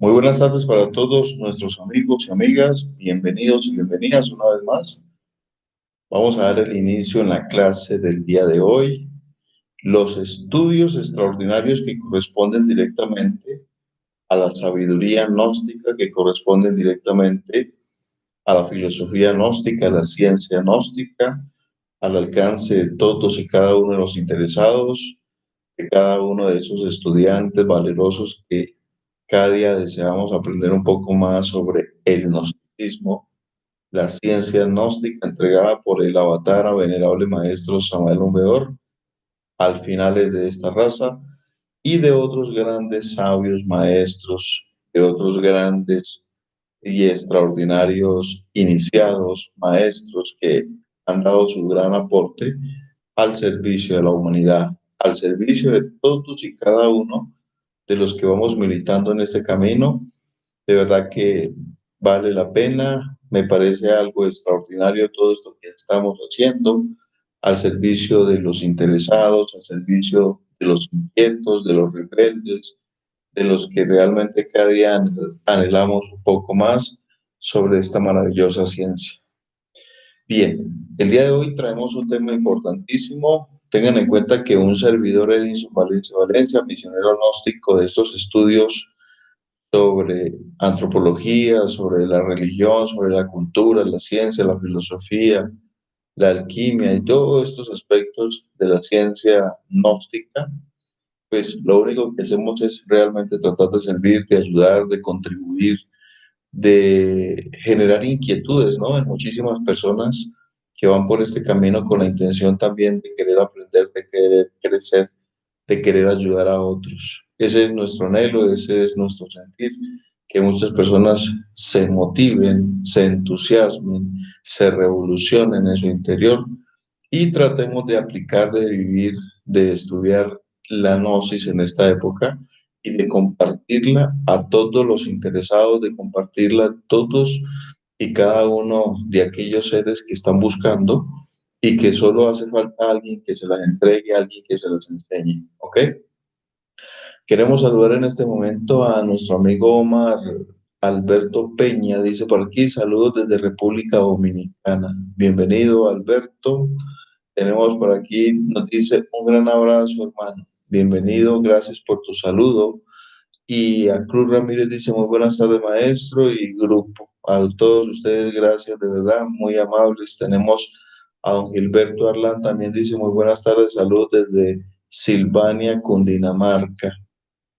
Muy buenas tardes para todos nuestros amigos y amigas. Bienvenidos y bienvenidas una vez más. Vamos a dar el inicio en la clase del día de hoy. Los estudios extraordinarios que corresponden directamente a la sabiduría gnóstica, que corresponden directamente a la filosofía gnóstica, a la ciencia gnóstica, al alcance de todos y cada uno de los interesados, de cada uno de esos estudiantes valerosos que cada día deseamos aprender un poco más sobre el gnosticismo, la ciencia gnóstica entregada por el avatar venerable maestro Samael Weor al finales de esta raza y de otros grandes sabios maestros, de otros grandes y extraordinarios iniciados, maestros que han dado su gran aporte al servicio de la humanidad, al servicio de todos y cada uno de los que vamos militando en este camino. De verdad que vale la pena, me parece algo extraordinario todo esto que estamos haciendo al servicio de los interesados, al servicio de los inquietos, de los rebeldes, de los que realmente cada día anhelamos un poco más sobre esta maravillosa ciencia. Bien, el día de hoy traemos un tema importantísimo. Tengan en cuenta que un servidor Edinson Valencia Valencia, misionero gnóstico de estos estudios sobre antropología, sobre la religión, sobre la cultura, la ciencia, la filosofía, la alquimia y todos estos aspectos de la ciencia gnóstica, pues lo único que hacemos es realmente tratar de servir, de ayudar, de contribuir, de generar inquietudes, ¿no? En muchísimas personas que van por este camino con la intención también de querer aprender, de querer crecer, de querer ayudar a otros. Ese es nuestro anhelo, ese es nuestro sentir, que muchas personas se motiven, se entusiasmen, se revolucionen en su interior y tratemos de aplicar, de vivir, de estudiar la gnosis en esta época y de compartirla a todos los interesados, de compartirla a todos y cada uno de aquellos seres que están buscando y que solo hace falta alguien que se las entregue, alguien que se las enseñe, ¿ok? Queremos saludar en este momento a nuestro amigo Omar Alberto Peña, dice por aquí, saludos desde República Dominicana. Bienvenido, Alberto. Tenemos por aquí, nos dice un gran abrazo, hermano. Bienvenido, gracias por tu saludo. Y a Cruz Ramírez dice muy buenas tardes, maestro y grupo. A todos ustedes, gracias, de verdad, muy amables. Tenemos a don Gilberto Arlán, también dice muy buenas tardes, saludos desde Silvania, Cundinamarca.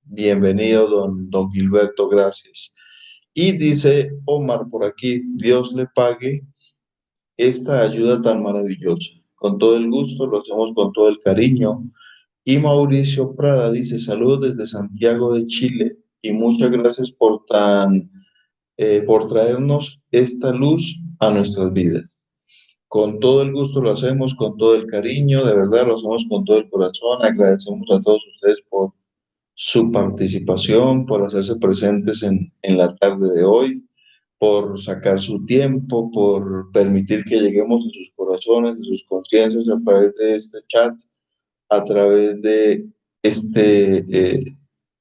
Bienvenido, don Gilberto, gracias. Y dice Omar por aquí, Dios le pague esta ayuda tan maravillosa. Con todo el gusto, lo hacemos con todo el cariño. Y Mauricio Prada dice, saludos desde Santiago de Chile y muchas gracias por traernos esta luz a nuestras vidas. Con todo el gusto lo hacemos, con todo el cariño, de verdad lo hacemos con todo el corazón. Agradecemos a todos ustedes por su participación, por hacerse presentes en la tarde de hoy, por sacar su tiempo, por permitir que lleguemos a sus corazones, a sus conciencias a través de este chat, a través de este,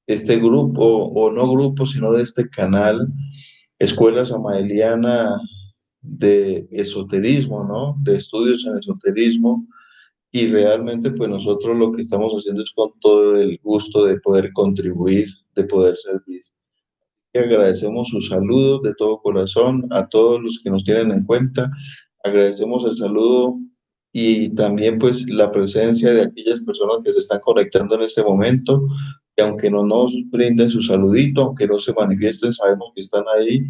este grupo, o no grupo, sino de este canal, Escuela Samaeliana de Esoterismo, ¿no? De estudios en esoterismo. Y realmente, pues nosotros lo que estamos haciendo es con todo el gusto de poder contribuir, de poder servir. Y agradecemos sus saludos de todo corazón a todos los que nos tienen en cuenta. Agradecemos el saludo y también pues la presencia de aquellas personas que se están conectando en este momento, que aunque no nos brinden su saludito, aunque no se manifiesten, sabemos que están ahí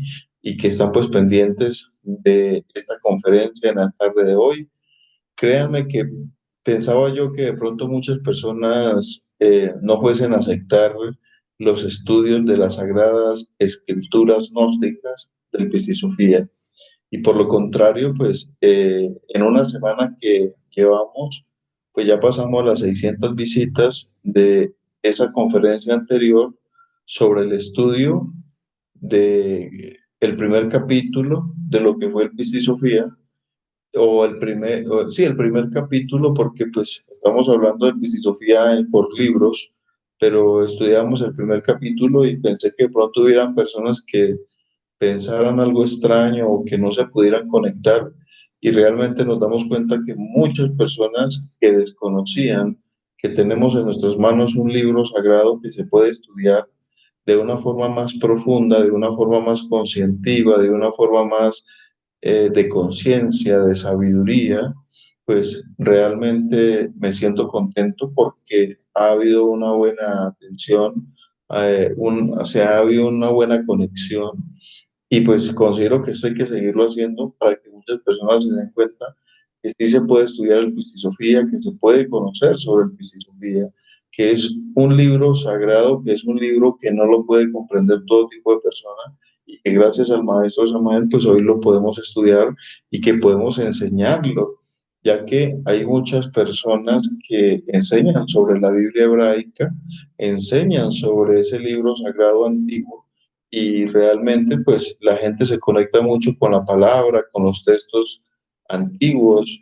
y que están pues pendientes de esta conferencia en la tarde de hoy. Créanme que pensaba yo que de pronto muchas personas no fuesen a aceptar los estudios de las sagradas escrituras gnósticas del Pistisofía. Y por lo contrario, pues en una semana que llevamos, pues ya pasamos las 600 visitas de esa conferencia anterior sobre el estudio de el primer capítulo de lo que fue el Pistisofía o el primer, sí, el primer capítulo, porque pues estamos hablando de Pistisofía por libros, pero estudiamos el primer capítulo y pensé que de pronto hubieran personas que pensaran algo extraño o que no se pudieran conectar. Y realmente nos damos cuenta que muchas personas que desconocían que tenemos en nuestras manos un libro sagrado que se puede estudiar de una forma más profunda, de una forma más conscientiva, de una forma más de conciencia, de sabiduría, pues realmente me siento contento porque ha habido una buena atención, o sea, ha habido una buena conexión y pues considero que esto hay que seguirlo haciendo para que muchas personas se den cuenta que sí se puede estudiar el Pistisofía, que se puede conocer sobre el Pistisofía, que es un libro sagrado, que es un libro que no lo puede comprender todo tipo de personas y que gracias al maestro Samael, pues hoy lo podemos estudiar y que podemos enseñarlo, ya que hay muchas personas que enseñan sobre la Biblia hebraica, enseñan sobre ese libro sagrado antiguo y realmente pues la gente se conecta mucho con la palabra, con los textos antiguos,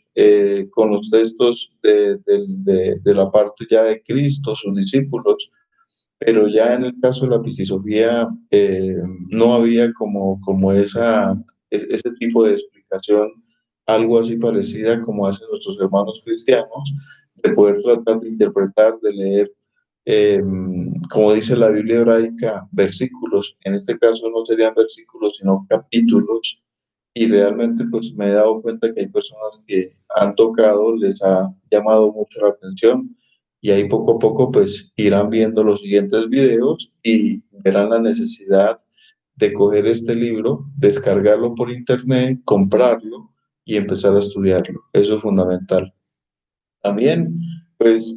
con los textos de la parte ya de Cristo, sus discípulos, pero ya en el caso de la Pistisofía no había como ese tipo de explicación, algo así parecida como hacen nuestros hermanos cristianos, de poder tratar de interpretar, de leer, eh, como dice la Biblia hebraica, versículos. En este caso no serían versículos, sino capítulos. Y realmente pues me he dado cuenta que hay personas que han tocado, les ha llamado mucho la atención y ahí poco a poco pues irán viendo los siguientes videos y verán la necesidad de coger este libro, descargarlo por internet, comprarlo y empezar a estudiarlo. Eso es fundamental. También, pues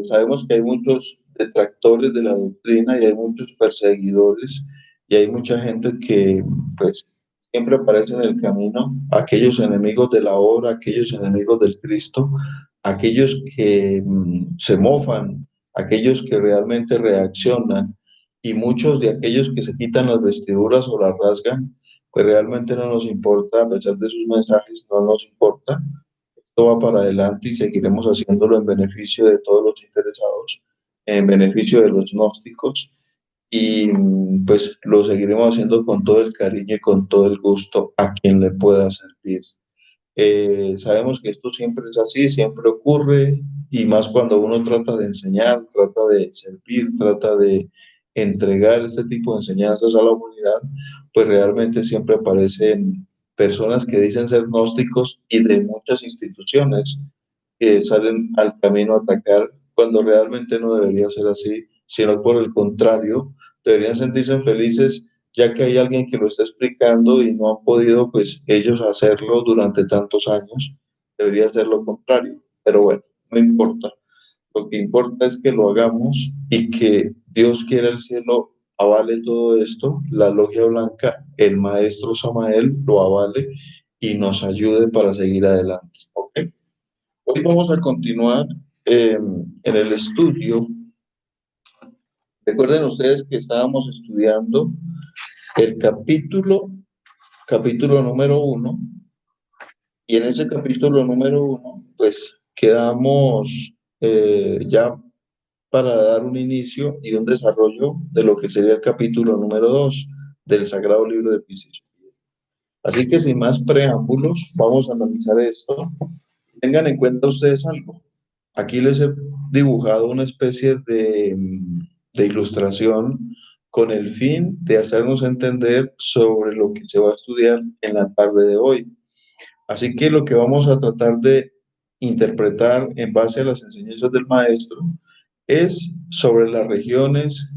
sabemos que hay muchos detractores de la doctrina y hay muchos perseguidores y hay mucha gente que pues siempre aparece en el camino, aquellos enemigos de la obra, aquellos enemigos del Cristo, aquellos que se mofan, aquellos que realmente reaccionan y muchos de aquellos que se quitan las vestiduras o las rasgan, pues realmente no nos importa, a pesar de sus mensajes, no nos importa, esto va para adelante y seguiremos haciéndolo en beneficio de todos los interesados, en beneficio de los gnósticos y pues lo seguiremos haciendo con todo el cariño y con todo el gusto a quien le pueda servir. Sabemos que esto siempre es así, siempre ocurre y más cuando uno trata de enseñar, trata de servir, trata de entregar este tipo de enseñanzas a la humanidad, pues realmente siempre aparecen personas que dicen ser gnósticos y de muchas instituciones que salen al camino a atacar cuando realmente no debería ser así, sino por el contrario, deberían sentirse felices ya que hay alguien que lo está explicando y no han podido pues ellos hacerlo durante tantos años, debería ser lo contrario, pero bueno, no importa. Lo que importa es que lo hagamos y que Dios quiera el cielo avale todo esto, la logia blanca, el maestro Samael lo avale y nos ayude para seguir adelante. ¿Ok? Hoy vamos a continuar en el estudio. Recuerden ustedes que estábamos estudiando el capítulo número uno, y en ese capítulo número uno, pues quedamos ya para dar un inicio y un desarrollo de lo que sería el capítulo número dos del Sagrado Libro de Piscis. Así que sin más preámbulos, vamos a analizar esto. Tengan en cuenta ustedes algo. Aquí les he dibujado una especie de ilustración con el fin de hacernos entender sobre lo que se va a estudiar en la tarde de hoy. Así que lo que vamos a tratar de interpretar en base a las enseñanzas del maestro es sobre las regiones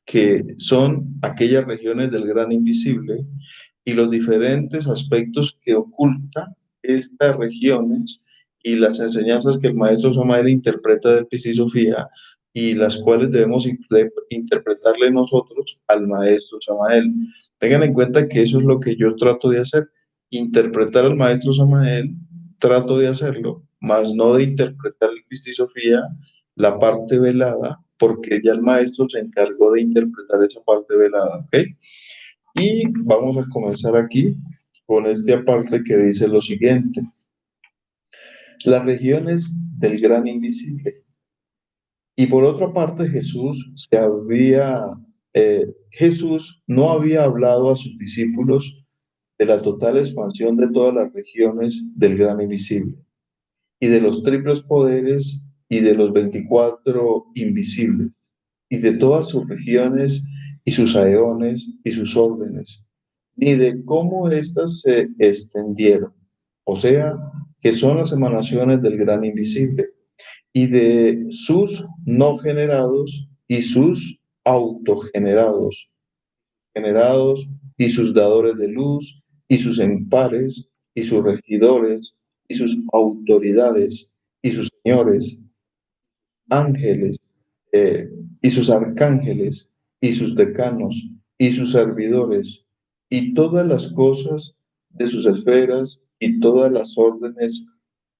que son aquellas regiones del gran invisible y los diferentes aspectos que oculta estas regiones y las enseñanzas que el maestro Samael interpreta del Piscisofía y las cuales debemos interpretarle nosotros al maestro Samael. Tengan en cuenta que eso es lo que yo trato de hacer, interpretar al maestro Samael, trato de hacerlo, más no de interpretar el Piscisofía, la parte velada, porque ya el maestro se encargó de interpretar esa parte velada, ¿ok? Y vamos a comenzar aquí con esta parte que dice lo siguiente. Las regiones del gran invisible. Y por otra parte, Jesús no había hablado a sus discípulos de la total expansión de todas las regiones del gran invisible y de los triples poderes y de los 24 invisibles y de todas sus regiones y sus aeones y sus órdenes, ni de cómo éstas se extendieron, o sea, que son las emanaciones del gran invisible, y de sus no generados y sus autogenerados, generados y sus dadores de luz y sus empares y sus regidores y sus autoridades y sus señores, ángeles eh, y sus arcángeles y sus decanos y sus servidores y todas las cosas de sus esferas y todas las órdenes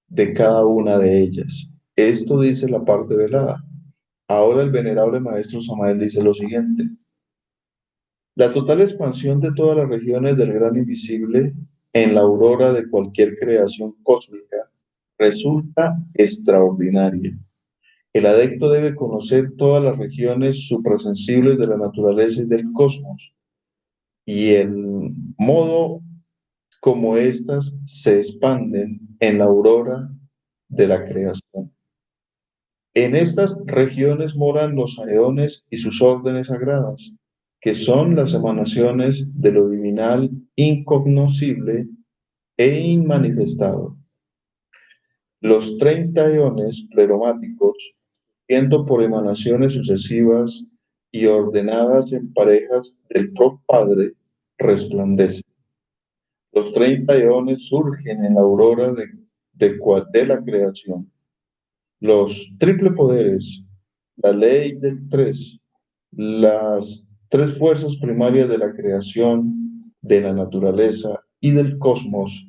de cada una de ellas. Esto dice la parte velada. Ahora el venerable maestro Samael dice lo siguiente: la total expansión de todas las regiones del gran invisible en la aurora de cualquier creación cósmica resulta extraordinaria. El adepto debe conocer todas las regiones suprasensibles de la naturaleza y del cosmos y el modo como éstas se expanden en la aurora de la creación. En estas regiones moran los aeones y sus órdenes sagradas, que son las emanaciones de lo divinal incognoscible e inmanifestado. Los 30 eones pleromáticos, siendo por emanaciones sucesivas y ordenadas en parejas del Pro Padre, resplandecen. Los 30 eones surgen en la aurora de la creación. Los triple poderes, la ley del tres, las tres fuerzas primarias de la creación, de la naturaleza y del cosmos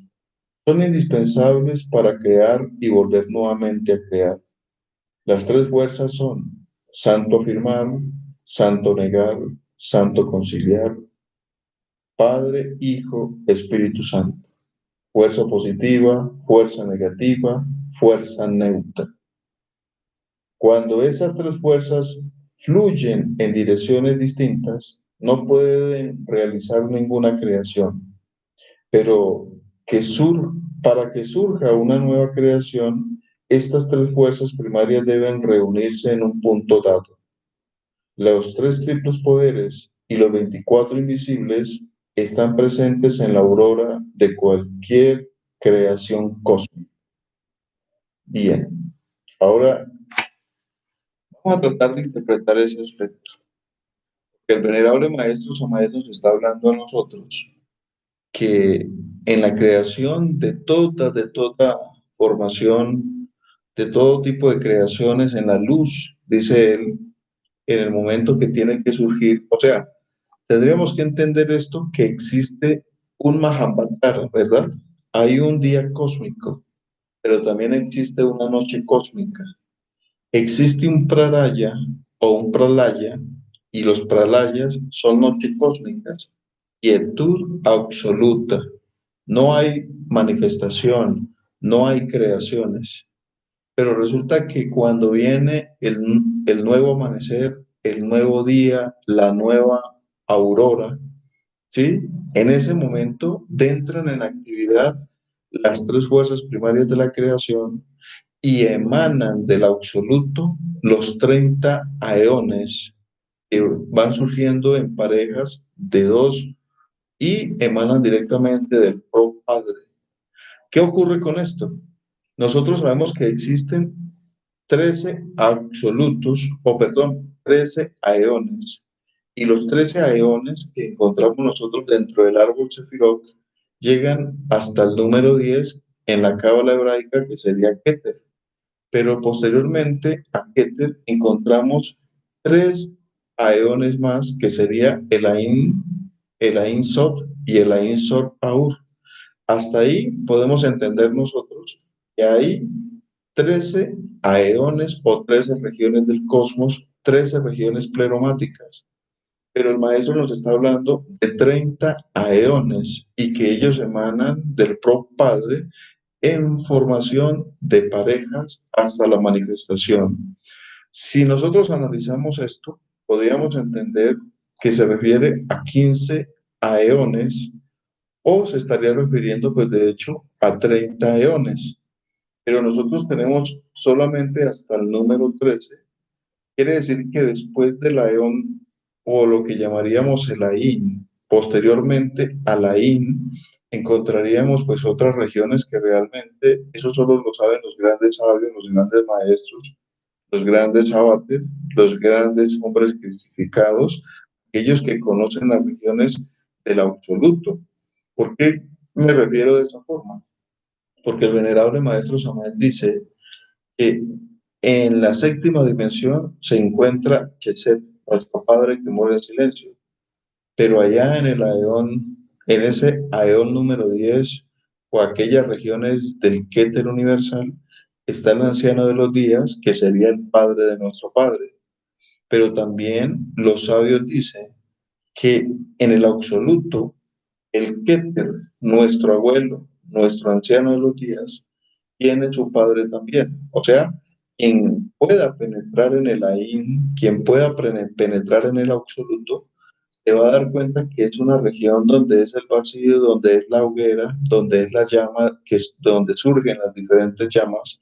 son indispensables para crear y volver nuevamente a crear. Las tres fuerzas son santo afirmar, santo negar, santo conciliar, Padre, Hijo, Espíritu Santo. Fuerza positiva, fuerza negativa, fuerza neutra. Cuando esas tres fuerzas fluyen en direcciones distintas, no pueden realizar ninguna creación, pero para que surja una nueva creación, estas tres fuerzas primarias deben reunirse en un punto dado. Los tres triples poderes y los 24 invisibles están presentes en la aurora de cualquier creación cósmica. Bien, ahora vamos a tratar de interpretar ese aspecto. El venerable maestro Samael nos está hablando a nosotros que en la creación de toda formación, de todo tipo de creaciones, en la luz, dice él, en el momento que tiene que surgir, o sea, tendríamos que entender esto, que existe un Mahambatar, ¿verdad? Hay un día cósmico, pero también existe una noche cósmica. Existe un pralaya o un pralaya, y los pralayas son noches cósmicas, quietud absoluta. No hay manifestación, no hay creaciones. Pero resulta que cuando viene el nuevo amanecer, el nuevo día, la nueva aurora, ¿sí? En ese momento entran en actividad las tres fuerzas primarias de la creación y emanan del absoluto los 30 aeones que van surgiendo en parejas de dos y emanan directamente del Pro Padre. ¿Qué ocurre con esto? Nosotros sabemos que existen 13 absolutos, o perdón, 13 aeones. Y los 13 aeones que encontramos nosotros dentro del árbol Sefirot llegan hasta el número 10 en la cábala hebraica, que sería Keter. Pero posteriormente a Keter encontramos tres aeones más, que sería el Ain Sod y el Ain Sod Aur. Hasta ahí podemos entender nosotros que hay 13 aeones o 13 regiones del cosmos, 13 regiones pleromáticas. Pero el maestro nos está hablando de 30 aeones y que ellos emanan del Pro Padre en formación de parejas hasta la manifestación. Si nosotros analizamos esto, podríamos entender que se refiere a 15 aeones o se estaría refiriendo, pues de hecho, a 30 eones. Pero nosotros tenemos solamente hasta el número 13. Quiere decir que después del eón, o lo que llamaríamos el Ain, posteriormente al Ain, encontraríamos pues otras regiones que realmente, eso solo lo saben los grandes sabios, los grandes maestros, los grandes abates, los grandes hombres cristificados, aquellos que conocen las regiones del absoluto. ¿Por qué me refiero de esa forma? Porque el venerable maestro Samael dice que en la séptima dimensión se encuentra Chesed, nuestro Padre que mora en silencio, pero allá en el Aeón, en ese Aeón número 10 o aquellas regiones del Kéter universal, está el anciano de los días, que sería el Padre de nuestro Padre. Pero también los sabios dicen que en el absoluto, el Keter, nuestro abuelo, nuestro anciano de los días, tiene su padre también. O sea, quien pueda penetrar en el Ain, quien pueda penetrar en el absoluto, se va a dar cuenta que es una región donde es el vacío, donde es la hoguera, donde es la llama, que es donde surgen las diferentes llamas,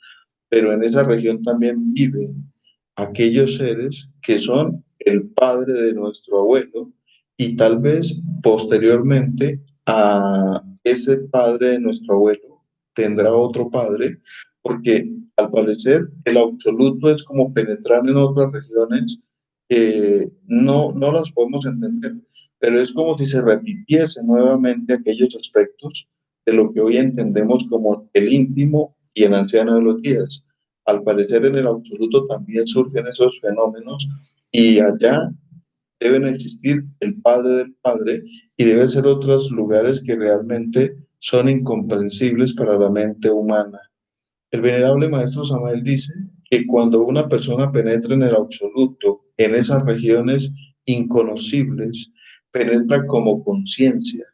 pero en esa región también viven aquellos seres que son el padre de nuestro abuelo y tal vez posteriormente a ese padre de nuestro abuelo tendrá otro padre, porque al parecer el absoluto es como penetrar en otras regiones que no las podemos entender, pero es como si se repitiese nuevamente aquellos aspectos de lo que hoy entendemos como el íntimo y el anciano de los días. Al parecer en el absoluto también surgen esos fenómenos y allá deben existir el Padre del Padre y deben ser otros lugares que realmente son incomprensibles para la mente humana. El venerable maestro Samael dice que cuando una persona penetra en el absoluto, en esas regiones inconocibles, penetra como conciencia,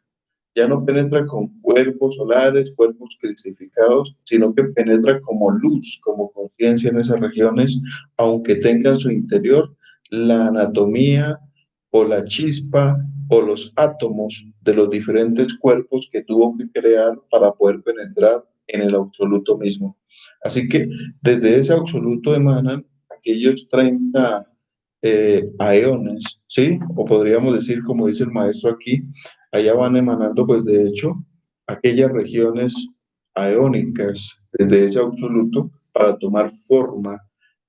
ya no penetra con cuerpos solares, cuerpos cristificados, sino que penetra como luz, como conciencia en esas regiones, aunque tenga en su interior la anatomía o la chispa o los átomos de los diferentes cuerpos que tuvo que crear para poder penetrar en el absoluto mismo. Así que desde ese absoluto emanan aquellos 30 aeones, ¿sí? O podríamos decir, como dice el maestro aquí, allá van emanando, pues de hecho, aquellas regiones aeónicas desde ese absoluto para tomar forma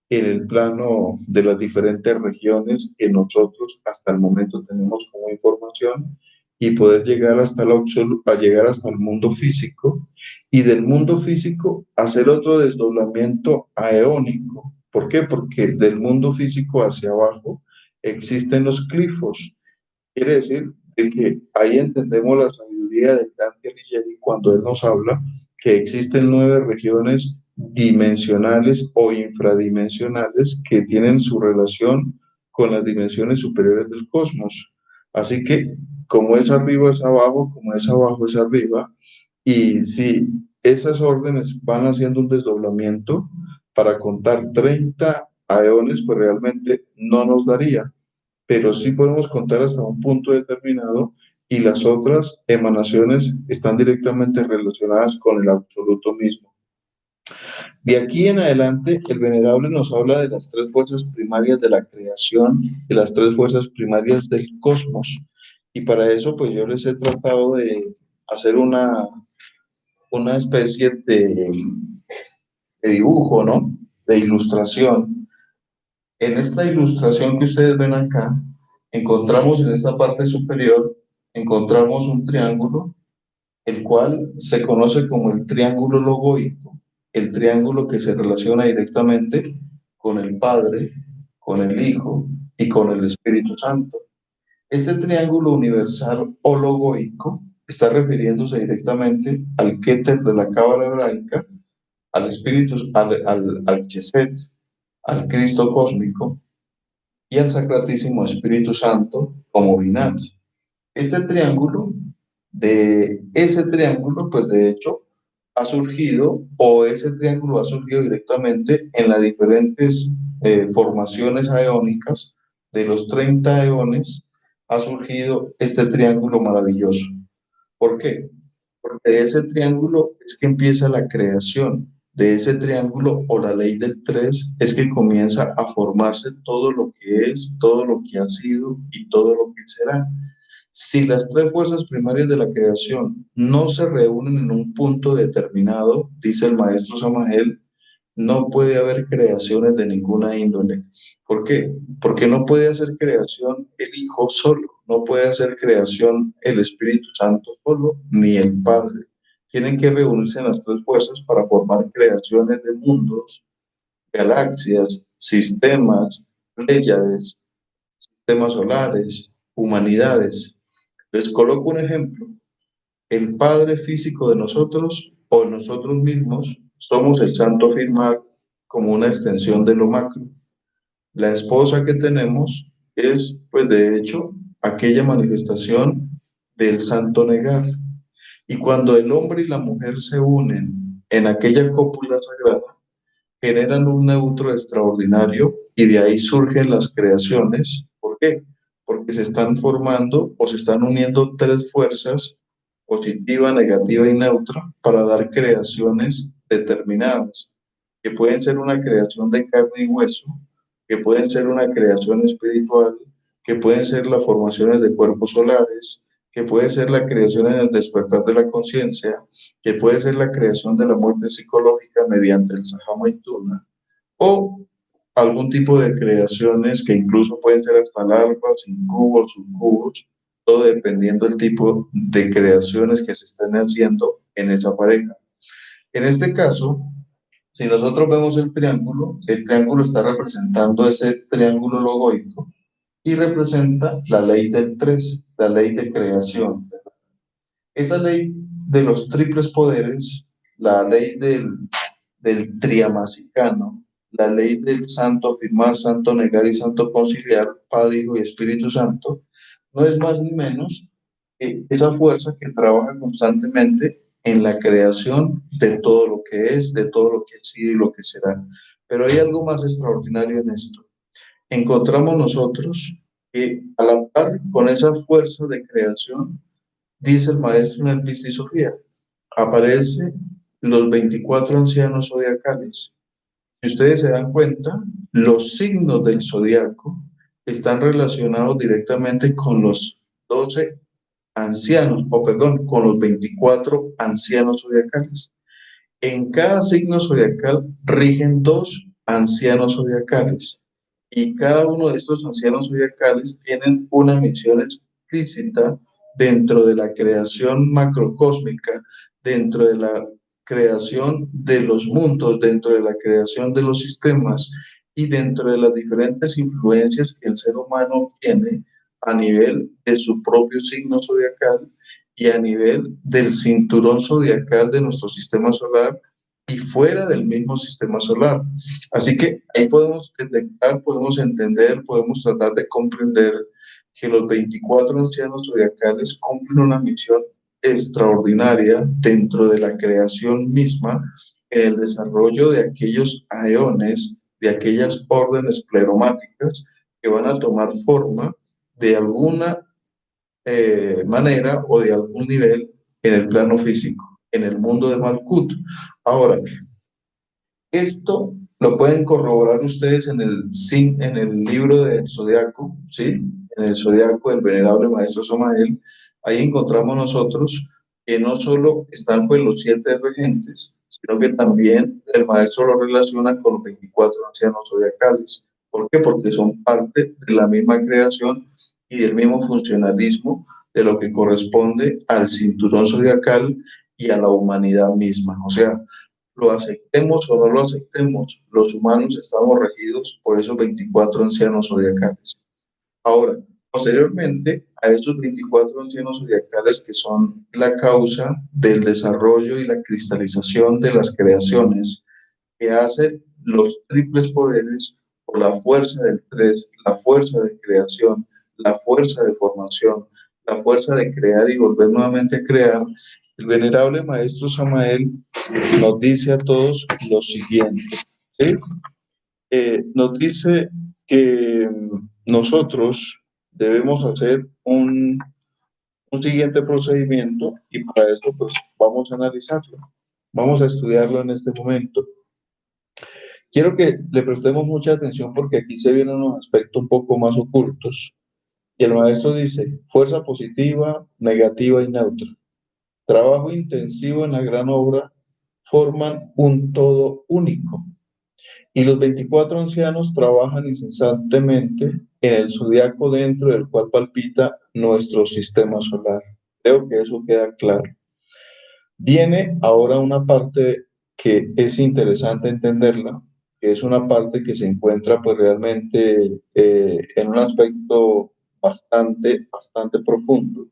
en el plano de las diferentes regiones que nosotros hasta el momento tenemos como información y poder llegar hasta el absoluto, a llegar hasta el mundo físico y del mundo físico hacer otro desdoblamiento aeónico. ¿Por qué? Porque del mundo físico hacia abajo existen los glifos. Quiere decir de que ahí entendemos la sabiduría de Dante Alighieri cuando él nos habla que existen 9 regiones dimensionales o infradimensionales que tienen su relación con las dimensiones superiores del cosmos. Así que como es arriba es abajo, como es abajo es arriba, y si esas órdenes van haciendo un desdoblamiento para contar 30 aeones, pues realmente no nos daría, pero sí podemos contar hasta un punto determinado y las otras emanaciones están directamente relacionadas con el absoluto mismo. De aquí en adelante, el venerable nos habla de las 3 fuerzas primarias de la creación y las 3 fuerzas primarias del cosmos. Y para eso, pues yo les he tratado de hacer una especie de dibujo, ¿no? De ilustración. En esta ilustración que ustedes ven acá, encontramos en esta parte superior, encontramos un triángulo, el cual se conoce como el triángulo logoico, el triángulo que se relaciona directamente con el Padre, con el Hijo y con el Espíritu Santo. Este triángulo universal o logoico está refiriéndose directamente al Keter de la Cábala hebraica, al Espíritu, al Chesed, al Cristo cósmico, y al Sacratísimo Espíritu Santo como Binat. Este triángulo, de ese triángulo, pues de hecho, ha surgido, o ese triángulo ha surgido directamente en las diferentes formaciones aeónicas de los 30 eones, ha surgido este triángulo maravilloso. ¿Por qué? Porque de ese triángulo es que empieza la creación. De ese triángulo o la ley del 3 es que comienza a formarse todo lo que es, todo lo que ha sido y todo lo que será. Si las tres fuerzas primarias de la creación no se reúnen en un punto determinado, dice el maestro Samael, no puede haber creaciones de ninguna índole. ¿Por qué? Porque no puede hacer creación el Hijo solo, no puede hacer creación el Espíritu Santo solo, ni el Padre. Tienen que reunirse en las tres fuerzas para formar creaciones de mundos, galaxias, sistemas, pléyades, sistemas solares, humanidades. Les coloco un ejemplo. El Padre físico de nosotros o nosotros mismos somos el santo firmar como una extensión de lo macro. La esposa que tenemos es, pues de hecho, aquella manifestación del santo negar. Y cuando el hombre y la mujer se unen en aquella cópula sagrada, generan un neutro extraordinario y de ahí surgen las creaciones. ¿Por qué? Porque se están formando o se están uniendo tres fuerzas, positiva, negativa y neutra, para dar creaciones determinadas, que pueden ser una creación de carne y hueso, que pueden ser una creación espiritual, que pueden ser las formaciones de cuerpos solares, que puede ser la creación en el despertar de la conciencia, que puede ser la creación de la muerte psicológica mediante el Sahamaituna, o algún tipo de creaciones que incluso pueden ser hasta larvas, incubos, subcubos, todo dependiendo del tipo de creaciones que se estén haciendo en esa pareja. En este caso, si nosotros vemos el triángulo está representando ese triángulo logoico y representa la ley del 3, la ley de creación. Esa ley de los triples poderes, la ley del triamasicano, la ley del santo afirmar, santo negar y santo conciliar, Padre, Hijo y Espíritu Santo, no es más ni menos que esa fuerza que trabaja constantemente en la creación de todo lo que es, de todo lo que ha sido y lo que será. Pero hay algo más extraordinario en esto. Encontramos nosotros que a la par con esa fuerza de creación, dice el maestro en el Pista Sofía, aparecen los 24 ancianos zodiacales. Si ustedes se dan cuenta, los signos del zodiaco están relacionados directamente con los 12 ancianos, o perdón, con los 24 ancianos zodiacales. En cada signo zodiacal rigen dos ancianos zodiacales y cada uno de estos ancianos zodiacales tienen una misión explícita dentro de la creación macrocósmica, dentro de la creación de los mundos, dentro de la creación de los sistemas y dentro de las diferentes influencias que el ser humano tiene a nivel de su propio signo zodiacal y a nivel del cinturón zodiacal de nuestro sistema solar y fuera del mismo sistema solar. Así que ahí podemos detectar, podemos entender, podemos tratar de comprender que los 24 ancianos zodiacales cumplen una misión extraordinaria dentro de la creación misma, en el desarrollo de aquellos aeones, de aquellas órdenes pleromáticas que van a tomar forma de alguna manera o de algún nivel en el plano físico, en el mundo de Malkut. Ahora, esto lo pueden corroborar ustedes en el libro del Zodiaco, ¿sí? En el Zodiaco del Venerable Maestro Samael. Ahí encontramos nosotros que no solo están pues los 7 regentes, sino que también el maestro lo relaciona con los 24 ancianos zodiacales. ¿Por qué? Porque son parte de la misma creación y del mismo funcionalismo de lo que corresponde al cinturón zodiacal y a la humanidad misma. O sea, lo aceptemos o no lo aceptemos, los humanos estamos regidos por esos 24 ancianos zodiacales. Ahora, posteriormente a esos 24 ancianos zodiacales que son la causa del desarrollo y la cristalización de las creaciones, que hacen los triples poderes o la fuerza del 3, la fuerza de creación, la fuerza de formación, la fuerza de crear y volver nuevamente a crear, el venerable maestro Samael nos dice a todos lo siguiente, ¿sí? Nos dice que nosotros debemos hacer un siguiente procedimiento y para eso pues vamos a analizarlo, vamos a estudiarlo en este momento. Quiero que le prestemos mucha atención porque aquí se vienen unos aspectos un poco más ocultos. Y el maestro dice, fuerza positiva, negativa y neutra. Trabajo intensivo en la gran obra forman un todo único. Y los 24 ancianos trabajan incesantemente en el zodiaco dentro del cual palpita nuestro sistema solar. Creo que eso queda claro. Viene ahora una parte que es interesante entenderla, que es una parte que se encuentra pues realmente en un aspecto bastante profundo.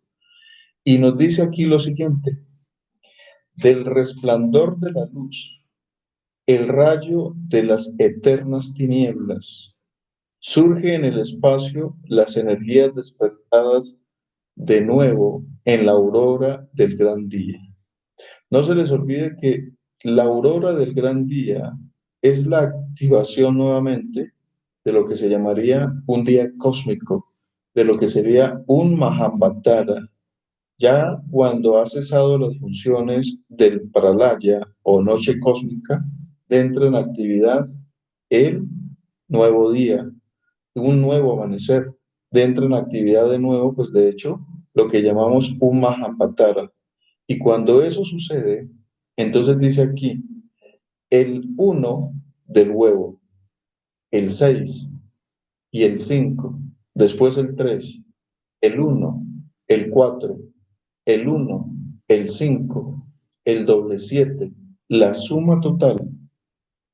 Y nos dice aquí lo siguiente, del resplandor de la luz, el rayo de las eternas tinieblas, surge en el espacio las energías despertadas de nuevo en la aurora del gran día. No se les olvide que la aurora del gran día es la activación nuevamente de lo que se llamaría un día cósmico, de lo que sería un Mahamvatara, ya cuando ha cesado las funciones del Pralaya o noche cósmica, entra en actividad el nuevo día, un nuevo amanecer, entra en actividad de nuevo, pues de hecho, lo que llamamos un Mahamvatara. Y cuando eso sucede, entonces dice aquí, el uno del huevo, el 6 y el 5, después el 3, el uno, el 4, el uno, el 5, el doble 7, la suma total.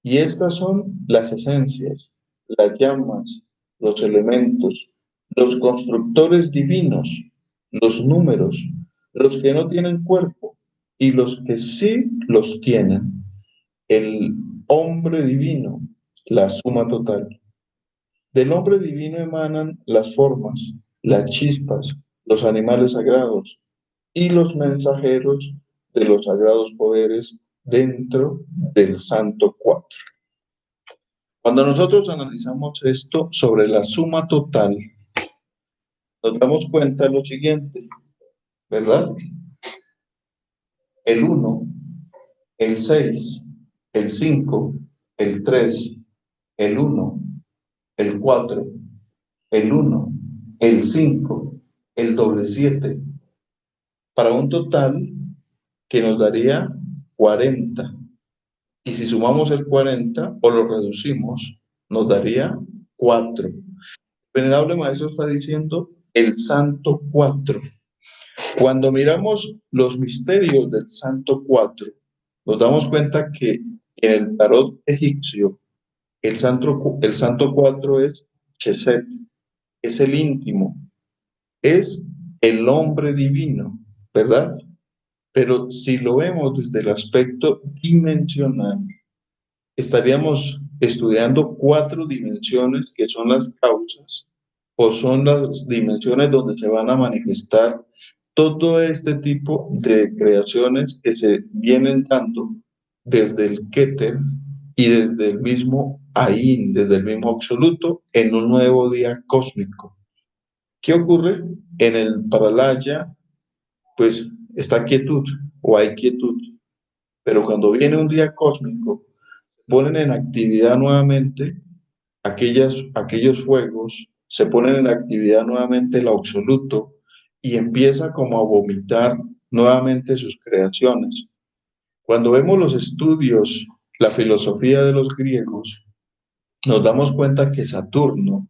Y estas son las esencias, las llamas, los elementos, los constructores divinos, los números, los que no tienen cuerpo y los que sí los tienen. El hombre divino, la suma total. Del hombre divino emanan las formas, las chispas, los animales sagrados y los mensajeros de los sagrados poderes dentro del Santo Cuatro. Cuando nosotros analizamos esto sobre la suma total, nos damos cuenta de lo siguiente, ¿verdad? El 1, el 6, el 5, el 3, el 1, el 4, el 1, el 5, el doble 7, para un total que nos daría 40. Y si sumamos el 40 o lo reducimos, nos daría 4. El venerable maestro está diciendo el santo 4. Cuando miramos los misterios del santo 4, nos damos cuenta que en el tarot egipcio, el santo 4 es Chesed, es el íntimo, es el hombre divino, ¿verdad? Pero si lo vemos desde el aspecto dimensional, estaríamos estudiando 4 dimensiones que son las causas o son las dimensiones donde se van a manifestar todo este tipo de creaciones que se vienen dando desde el Keter y desde el mismo Ain, desde el mismo absoluto, en un nuevo día cósmico. ¿Qué ocurre? En el Paralaya, pues está quietud o hay quietud, pero cuando viene un día cósmico, ponen en actividad nuevamente aquellos fuegos, se ponen en actividad nuevamente el absoluto y empieza como a vomitar nuevamente sus creaciones. Cuando vemos los estudios, la filosofía de los griegos, nos damos cuenta que Saturno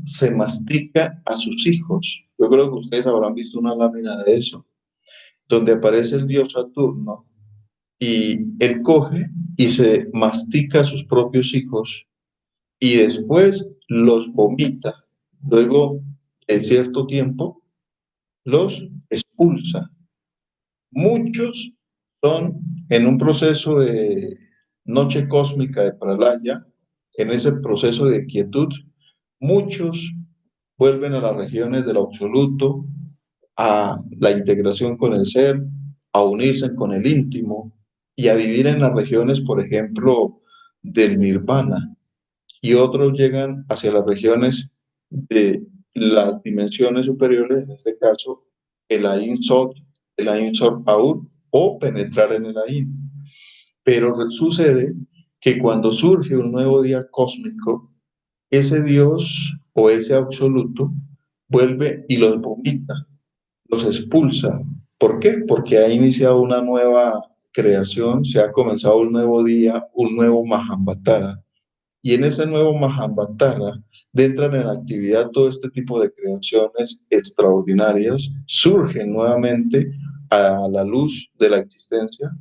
se mastica a sus hijos. Yo creo que ustedes habrán visto una lámina de eso, donde aparece el dios Saturno y él coge y se mastica a sus propios hijos y después los vomita. Luego de cierto tiempo, los expulsa. Muchos son en un proceso de noche cósmica de Pralaya, en ese proceso de quietud, muchos vuelven a las regiones del absoluto, a la integración con el ser, a unirse con el íntimo y a vivir en las regiones, por ejemplo, del nirvana. Y otros llegan hacia las regiones de las dimensiones superiores, en este caso, el Ain Sod, el Ain Sod Aur, o penetrar en el Ain. Pero sucede que cuando surge un nuevo día cósmico, ese Dios o ese absoluto vuelve y los vomita, los expulsa. ¿Por qué? Porque ha iniciado una nueva creación, se ha comenzado un nuevo día, un nuevo Mahamvatara. Y en ese nuevo Mahamvatara entran en actividad todo este tipo de creaciones extraordinarias, surgen nuevamente a la luz de la existencia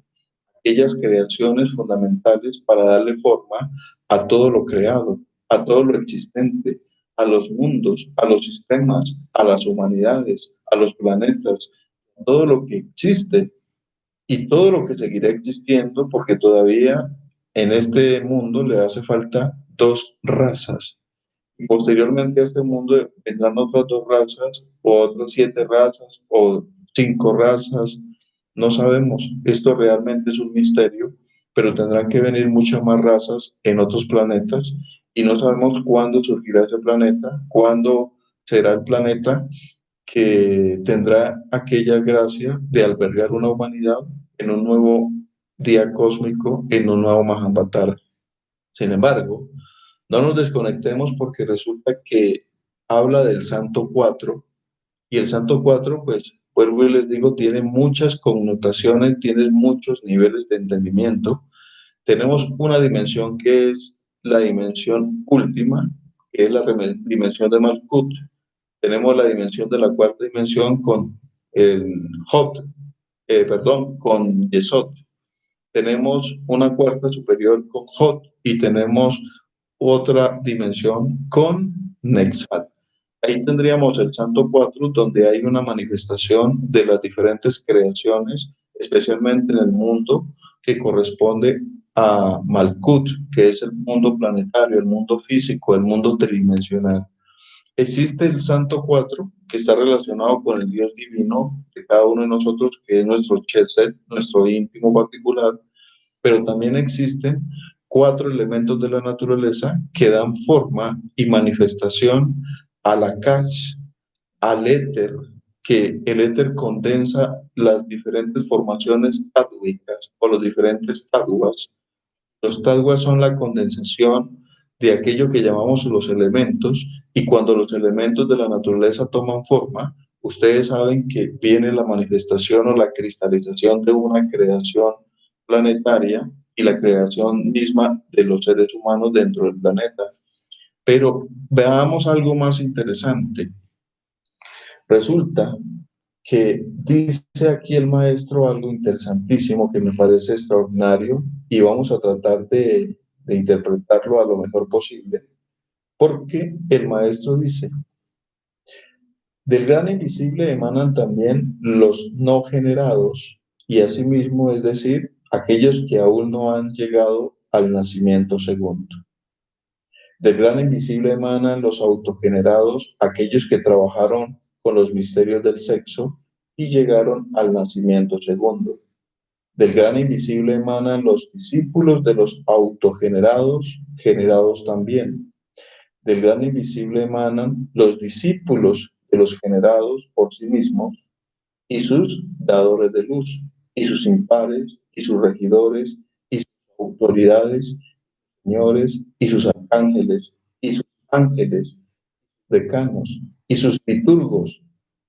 aquellas creaciones fundamentales para darle forma a todo lo creado, a todo lo existente, a los mundos, a los sistemas, a las humanidades, a los planetas, todo lo que existe y todo lo que seguirá existiendo, porque todavía en este mundo le hace falta dos razas. Y posteriormente a este mundo vendrán otras dos razas, o otras 7 razas, o 5 razas. No sabemos, esto realmente es un misterio, pero tendrán que venir muchas más razas en otros planetas y no sabemos cuándo surgirá ese planeta, cuándo será el planeta que tendrá aquella gracia de albergar una humanidad en un nuevo día cósmico, en un nuevo Mahamvatara. Sin embargo, no nos desconectemos porque resulta que habla del Santo Cuatro y el Santo Cuatro, pues, vuelvo y les digo, tiene muchas connotaciones, tiene muchos niveles de entendimiento. Tenemos una dimensión que es la dimensión última, que es la dimensión de Malkut. Tenemos la dimensión de la cuarta dimensión con el Hot, con Yesod. Tenemos una cuarta superior con Hot y tenemos otra dimensión con Nexat. Ahí tendríamos el Santo Cuatro, donde hay una manifestación de las diferentes creaciones, especialmente en el mundo que corresponde a Malkut, que es el mundo planetario, el mundo físico, el mundo tridimensional. Existe el Santo Cuatro, que está relacionado con el Dios divino de cada uno de nosotros, que es nuestro Chesed, nuestro íntimo particular, pero también existen 4 elementos de la naturaleza que dan forma y manifestación a la Kash, al éter, que el éter condensa las diferentes formaciones tádwicas o los diferentes tadwas. Los tadwas son la condensación de aquello que llamamos los elementos, y cuando los elementos de la naturaleza toman forma, ustedes saben que viene la manifestación o la cristalización de una creación planetaria y la creación misma de los seres humanos dentro del planeta. Pero veamos algo más interesante. Resulta que dice aquí el maestro algo interesantísimo que me parece extraordinario y vamos a tratar de interpretarlo a lo mejor posible, porque el maestro dice, del gran invisible emanan también los no generados y asimismo, es decir, aquellos que aún no han llegado al nacimiento segundo. Del gran invisible emanan los autogenerados, aquellos que trabajaron con los misterios del sexo y llegaron al nacimiento segundo. Del gran invisible emanan los discípulos de los autogenerados, generados también. Del gran invisible emanan los discípulos de los generados por sí mismos y sus dadores de luz, y sus impares, y sus regidores, y sus autoridades, señores, y sus arcángeles, y sus ángeles, decanos, y sus liturgos,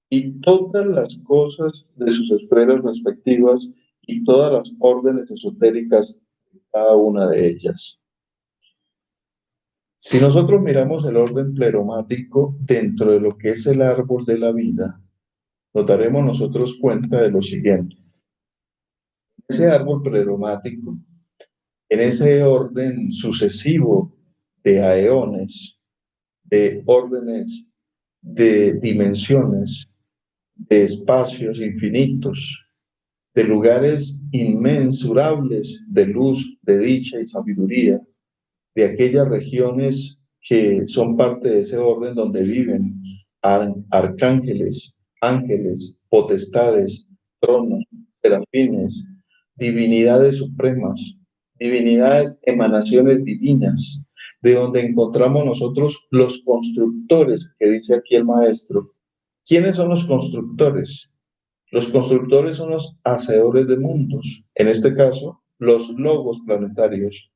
y todas las cosas de sus esferas respectivas, y todas las órdenes esotéricas de cada una de ellas. Si nosotros miramos el orden pleromático dentro de lo que es el árbol de la vida, nos daremos nosotros cuenta de lo siguiente. Ese árbol pleromático, en ese orden sucesivo de aeones, de órdenes, de dimensiones, de espacios infinitos, de lugares inmensurables de luz, de dicha y sabiduría, de aquellas regiones que son parte de ese orden donde viven arcángeles, ángeles, potestades, tronos, serafines, divinidades supremas, divinidades, emanaciones divinas, de donde encontramos nosotros los constructores, que dice aquí el maestro. ¿Quiénes son los constructores? Los constructores son los hacedores de mundos, en este caso, los logos planetarios,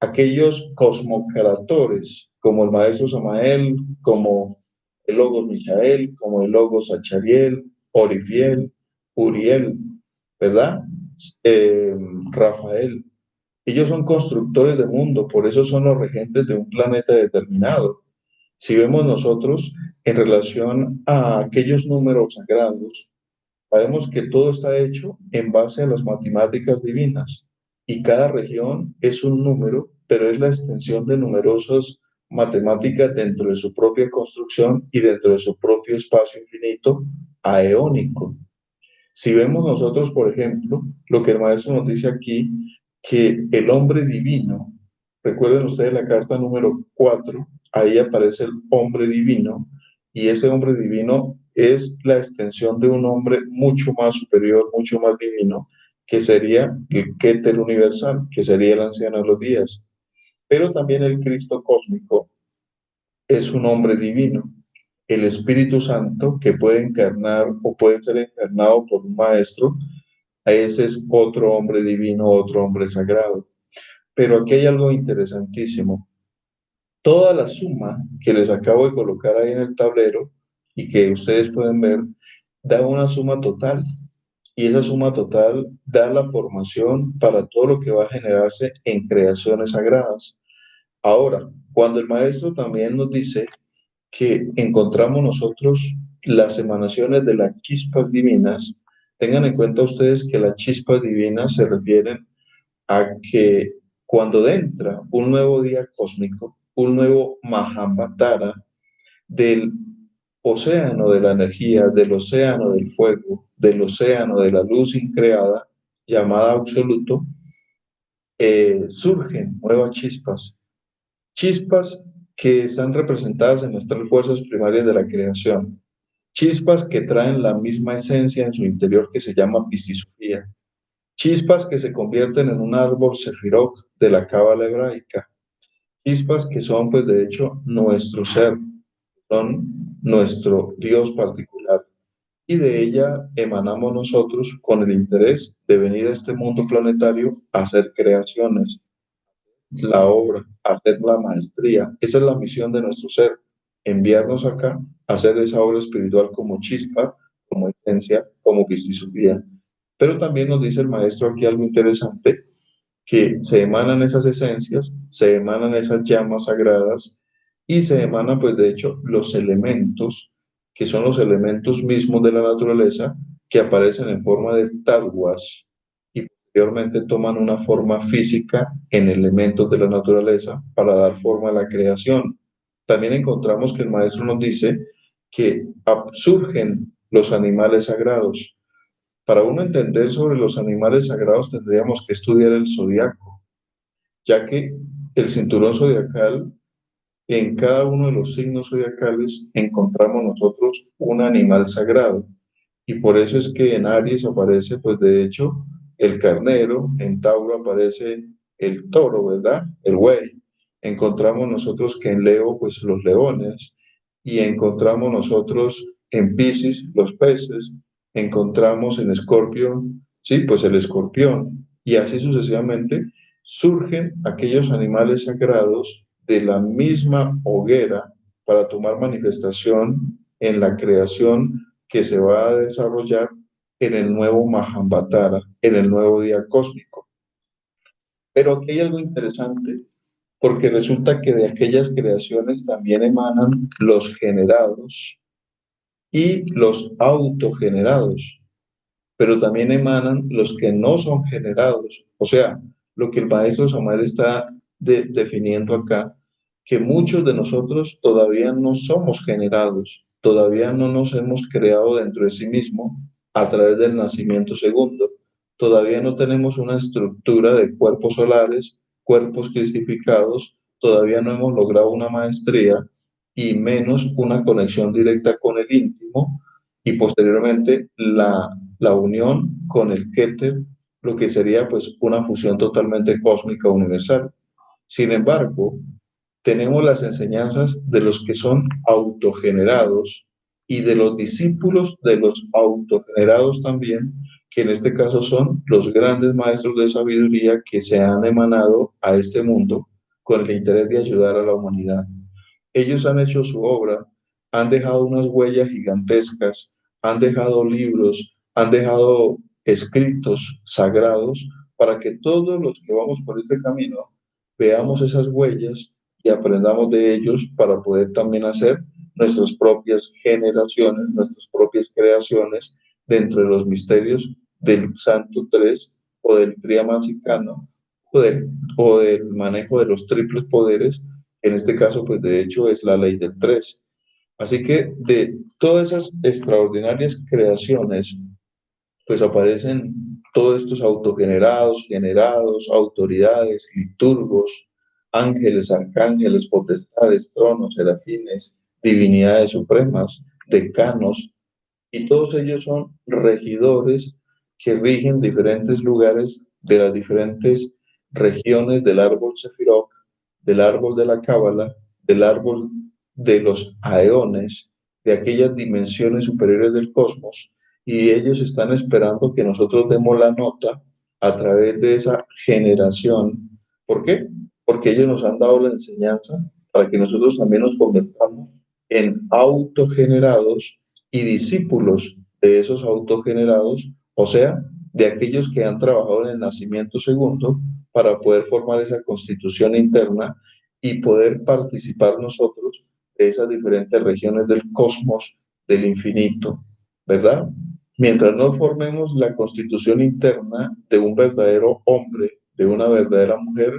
aquellos cosmocratores, como el maestro Samael, como el logos Michael, como el logos Achariel, Orifiel, Uriel, ¿verdad? Rafael. Ellos son constructores de mundo, por eso son los regentes de un planeta determinado. Si vemos nosotros en relación a aquellos números sagrados, sabemos que todo está hecho en base a las matemáticas divinas y cada región es un número, pero es la extensión de numerosas matemáticas dentro de su propia construcción y dentro de su propio espacio infinito aeónico. Si vemos nosotros, por ejemplo, lo que el maestro nos dice aquí, que el hombre divino, recuerden ustedes la carta número 4, ahí aparece el hombre divino, y ese hombre divino es la extensión de un hombre mucho más superior, mucho más divino, que sería el Keter universal, que sería el anciano de los días. Pero también el Cristo cósmico es un hombre divino. El Espíritu Santo, que puede encarnar o puede ser encarnado por un maestro, ese es otro hombre divino, otro hombre sagrado. Pero aquí hay algo interesantísimo. Toda la suma que les acabo de colocar ahí en el tablero y que ustedes pueden ver, da una suma total. Y esa suma total da la formación para todo lo que va a generarse en creaciones sagradas. Ahora, cuando el maestro también nos dice que encontramos nosotros las emanaciones de las chispas divinas, tengan en cuenta ustedes que las chispas divinas se refieren a que cuando entra un nuevo día cósmico, un nuevo Mahamvatara del océano de la energía, del océano del fuego, del océano de la luz increada, llamada absoluto, surgen nuevas chispas. Chispas que están representadas en las tres fuerzas primarias de la creación. Chispas que traen la misma esencia en su interior que se llama pistisofía. Chispas que se convierten en un árbol sefirot de la cábala hebraica. Chispas que son, pues de hecho, nuestro ser, son nuestro Dios particular. Y de ella emanamos nosotros con el interés de venir a este mundo planetario a hacer creaciones, la obra, hacer la maestría. Esa es la misión de nuestro ser, enviarnos acá a hacer esa obra espiritual como chispa, como esencia, como pistisofía. Pero también nos dice el maestro aquí algo interesante, que se emanan esas esencias, se emanan esas llamas sagradas y se emanan, pues de hecho, los elementos, que son los elementos mismos de la naturaleza, que aparecen en forma de taduas y posteriormente toman una forma física en elementos de la naturaleza para dar forma a la creación. También encontramos que el maestro nos dice que surgen los animales sagrados. Para uno entender sobre los animales sagrados tendríamos que estudiar el zodiaco, ya que el cinturón zodiacal, en cada uno de los signos zodiacales encontramos nosotros un animal sagrado. Y por eso es que en Aries aparece, pues de hecho, el carnero, en Tauro aparece el toro, ¿verdad? El buey. Encontramos nosotros que en Leo, pues los leones, y encontramos nosotros en Piscis los peces, encontramos en Escorpio, sí, pues el escorpión, y así sucesivamente surgen aquellos animales sagrados de la misma hoguera para tomar manifestación en la creación que se va a desarrollar en el nuevo Mahamvatara, en el nuevo día cósmico. Pero aquí hay algo interesante, porque resulta que de aquellas creaciones también emanan los generados y los autogenerados, pero también emanan los que no son generados. O sea, lo que el maestro Samuel está definiendo acá, que muchos de nosotros todavía no somos generados, todavía no nos hemos creado dentro de sí mismo a través del nacimiento segundo. Todavía no tenemos una estructura de cuerpos solares, cuerpos cristificados, todavía no hemos logrado una maestría y menos una conexión directa con el íntimo, y posteriormente la unión con el Keter, lo que sería pues una fusión totalmente cósmica universal. Sin embargo, tenemos las enseñanzas de los que son autogenerados y de los discípulos de los autogenerados también, que en este caso son los grandes maestros de sabiduría que se han emanado a este mundo con el interés de ayudar a la humanidad. Ellos han hecho su obra, han dejado unas huellas gigantescas, han dejado libros, han dejado escritos sagrados para que todos los que vamos por este camino veamos esas huellas y aprendamos de ellos para poder también hacer nuestras propias generaciones, nuestras propias creaciones dentro de los misterios del Santo Tres o del Triamasicano o del manejo de los triples poderes. En este caso, pues de hecho es la ley del tres. Así que de todas esas extraordinarias creaciones, pues aparecen todos estos autogenerados, generados, autoridades, liturgos, ángeles, arcángeles, potestades, tronos, serafines, divinidades supremas, decanos, y todos ellos son regidores que rigen diferentes lugares de las diferentes regiones del árbol Sefirot, del árbol de la Cábala, del árbol de los aeones, de aquellas dimensiones superiores del cosmos, y ellos están esperando que nosotros demos la nota a través de esa generación. ¿Por qué? Porque ellos nos han dado la enseñanza para que nosotros también nos convertamos en autogenerados y discípulos de esos autogenerados, o sea, de aquellos que han trabajado en el nacimiento segundo para poder formar esa constitución interna y poder participar nosotros de esas diferentes regiones del cosmos, del infinito, ¿verdad? Mientras no formemos la constitución interna de un verdadero hombre, de una verdadera mujer,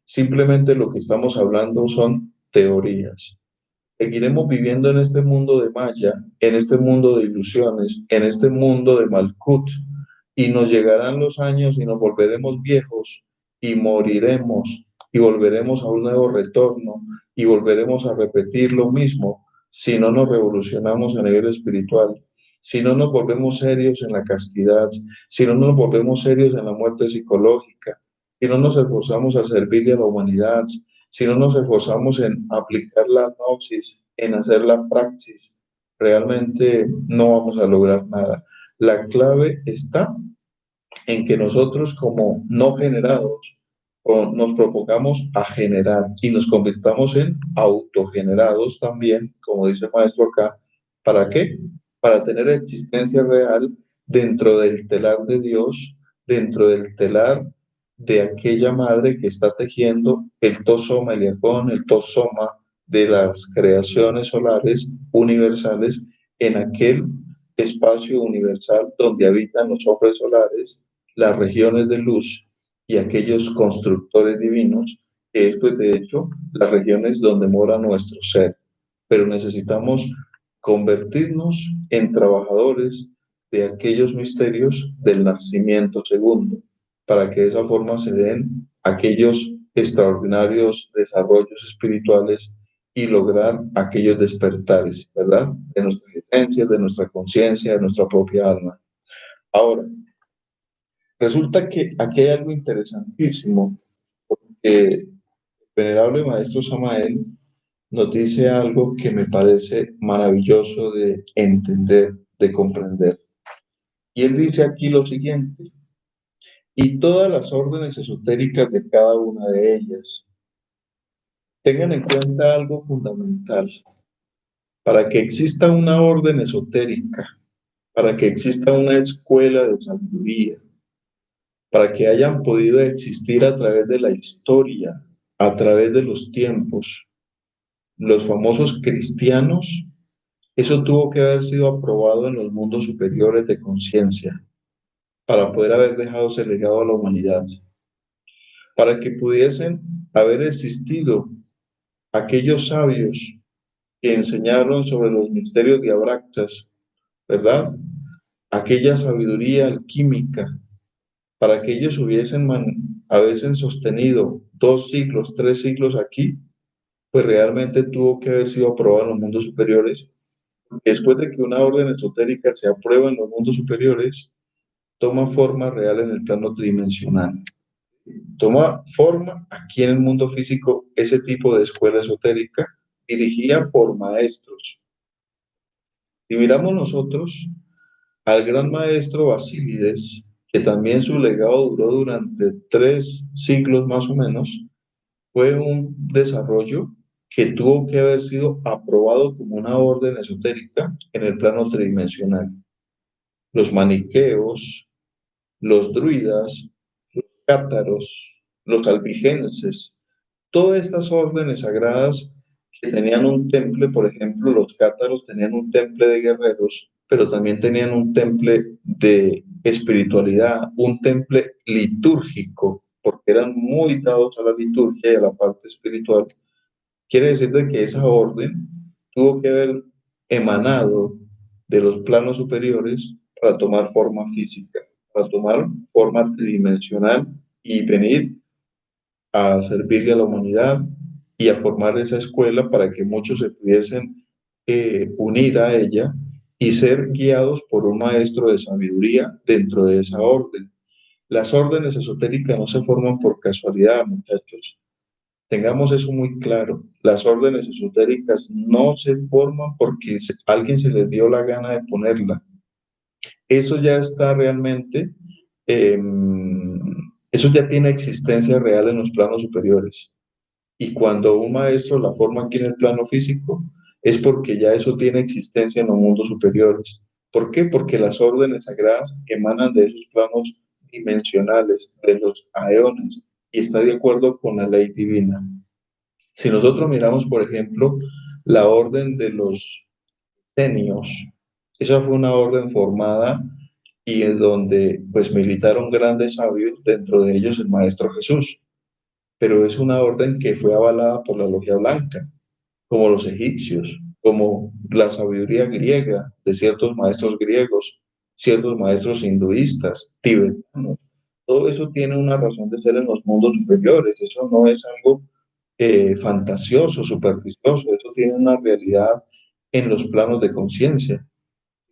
simplemente lo que estamos hablando son teorías. Seguiremos viviendo en este mundo de Maya, en este mundo de ilusiones, en este mundo de Malkut, y nos llegarán los años y nos volveremos viejos y moriremos y volveremos a un nuevo retorno y volveremos a repetir lo mismo si no nos revolucionamos a nivel espiritual, si no nos volvemos serios en la castidad, si no nos volvemos serios en la muerte psicológica, si no nos esforzamos a servirle a la humanidad, si no nos esforzamos en aplicar la gnosis, en hacer la praxis, realmente no vamos a lograr nada. La clave está en que nosotros como no generados nos propongamos a generar y nos convirtamos en autogenerados también, como dice el maestro acá. ¿Para qué? Para tener existencia real dentro del telar de Dios, dentro del telar de aquella madre que está tejiendo el tosoma eliacón, el tosoma de las creaciones solares universales en aquel espacio universal donde habitan los hombres solares, las regiones de luz y aquellos constructores divinos, que es pues de hecho las regiones donde mora nuestro ser. Pero necesitamos convertirnos en trabajadores de aquellos misterios del nacimiento segundo, para que de esa forma se den aquellos extraordinarios desarrollos espirituales y lograr aquellos despertares, ¿verdad? De nuestra esencia, de nuestra conciencia, de nuestra propia alma. Ahora, resulta que aquí hay algo interesantísimo, porque el venerable maestro Samael nos dice algo que me parece maravilloso de entender, de comprender. Y él dice aquí lo siguiente: y todas las órdenes esotéricas de cada una de ellas. Tengan en cuenta algo fundamental. Para que exista una orden esotérica, para que exista una escuela de sabiduría, para que hayan podido existir a través de la historia, a través de los tiempos, los famosos cristianos, eso tuvo que haber sido aprobado en los mundos superiores de conciencia para poder haber dejado ese legado a la humanidad, para que pudiesen haber existido aquellos sabios que enseñaron sobre los misterios de Abraxas, ¿verdad? Aquella sabiduría alquímica, para que ellos hubiesen sostenido 2 siglos, 3 siglos aquí, pues realmente tuvo que haber sido aprobado en los mundos superiores, Después de que una orden esotérica se aprueba en los mundos superiores, toma forma real en el plano tridimensional. Toma forma aquí en el mundo físico ese tipo de escuela esotérica dirigida por maestros. Si miramos nosotros al gran maestro Basílides, que también su legado duró durante 3 siglos más o menos, fue un desarrollo que tuvo que haber sido aprobado como una orden esotérica en el plano tridimensional. Los maniqueos, los druidas, los cátaros, los albigenses, todas estas órdenes sagradas que tenían un temple, por ejemplo, los cátaros tenían un temple de guerreros, pero también tenían un temple de espiritualidad, un temple litúrgico, porque eran muy dados a la liturgia y a la parte espiritual. Quiere decir de que esa orden tuvo que haber emanado de los planos superiores para tomar forma física, para tomar forma tridimensional y venir a servirle a la humanidad y a formar esa escuela para que muchos se pudiesen unir a ella y ser guiados por un maestro de sabiduría dentro de esa orden. Las órdenes esotéricas no se forman por casualidad, muchachos. Tengamos eso muy claro. Las órdenes esotéricas no se forman porque a alguien se les dio la gana de ponerla. Eso ya está realmente, eh, eso ya tiene existencia real en los planos superiores. Y cuando un maestro la forma aquí en el plano físico, es porque ya eso tiene existencia en los mundos superiores. ¿Por qué? Porque las órdenes sagradas emanan de esos planos dimensionales, de los aeones, y está de acuerdo con la ley divina. Si nosotros miramos, por ejemplo, la orden de los senios, esa fue una orden formada y en donde pues militaron grandes sabios, dentro de ellos el Maestro Jesús, pero es una orden que fue avalada por la Logia Blanca, como los egipcios, como la sabiduría griega de ciertos maestros griegos, ciertos maestros hinduistas, tibetanos. Todo eso tiene una razón de ser en los mundos superiores, eso no es algo fantasioso, supersticioso, eso tiene una realidad en los planos de conciencia.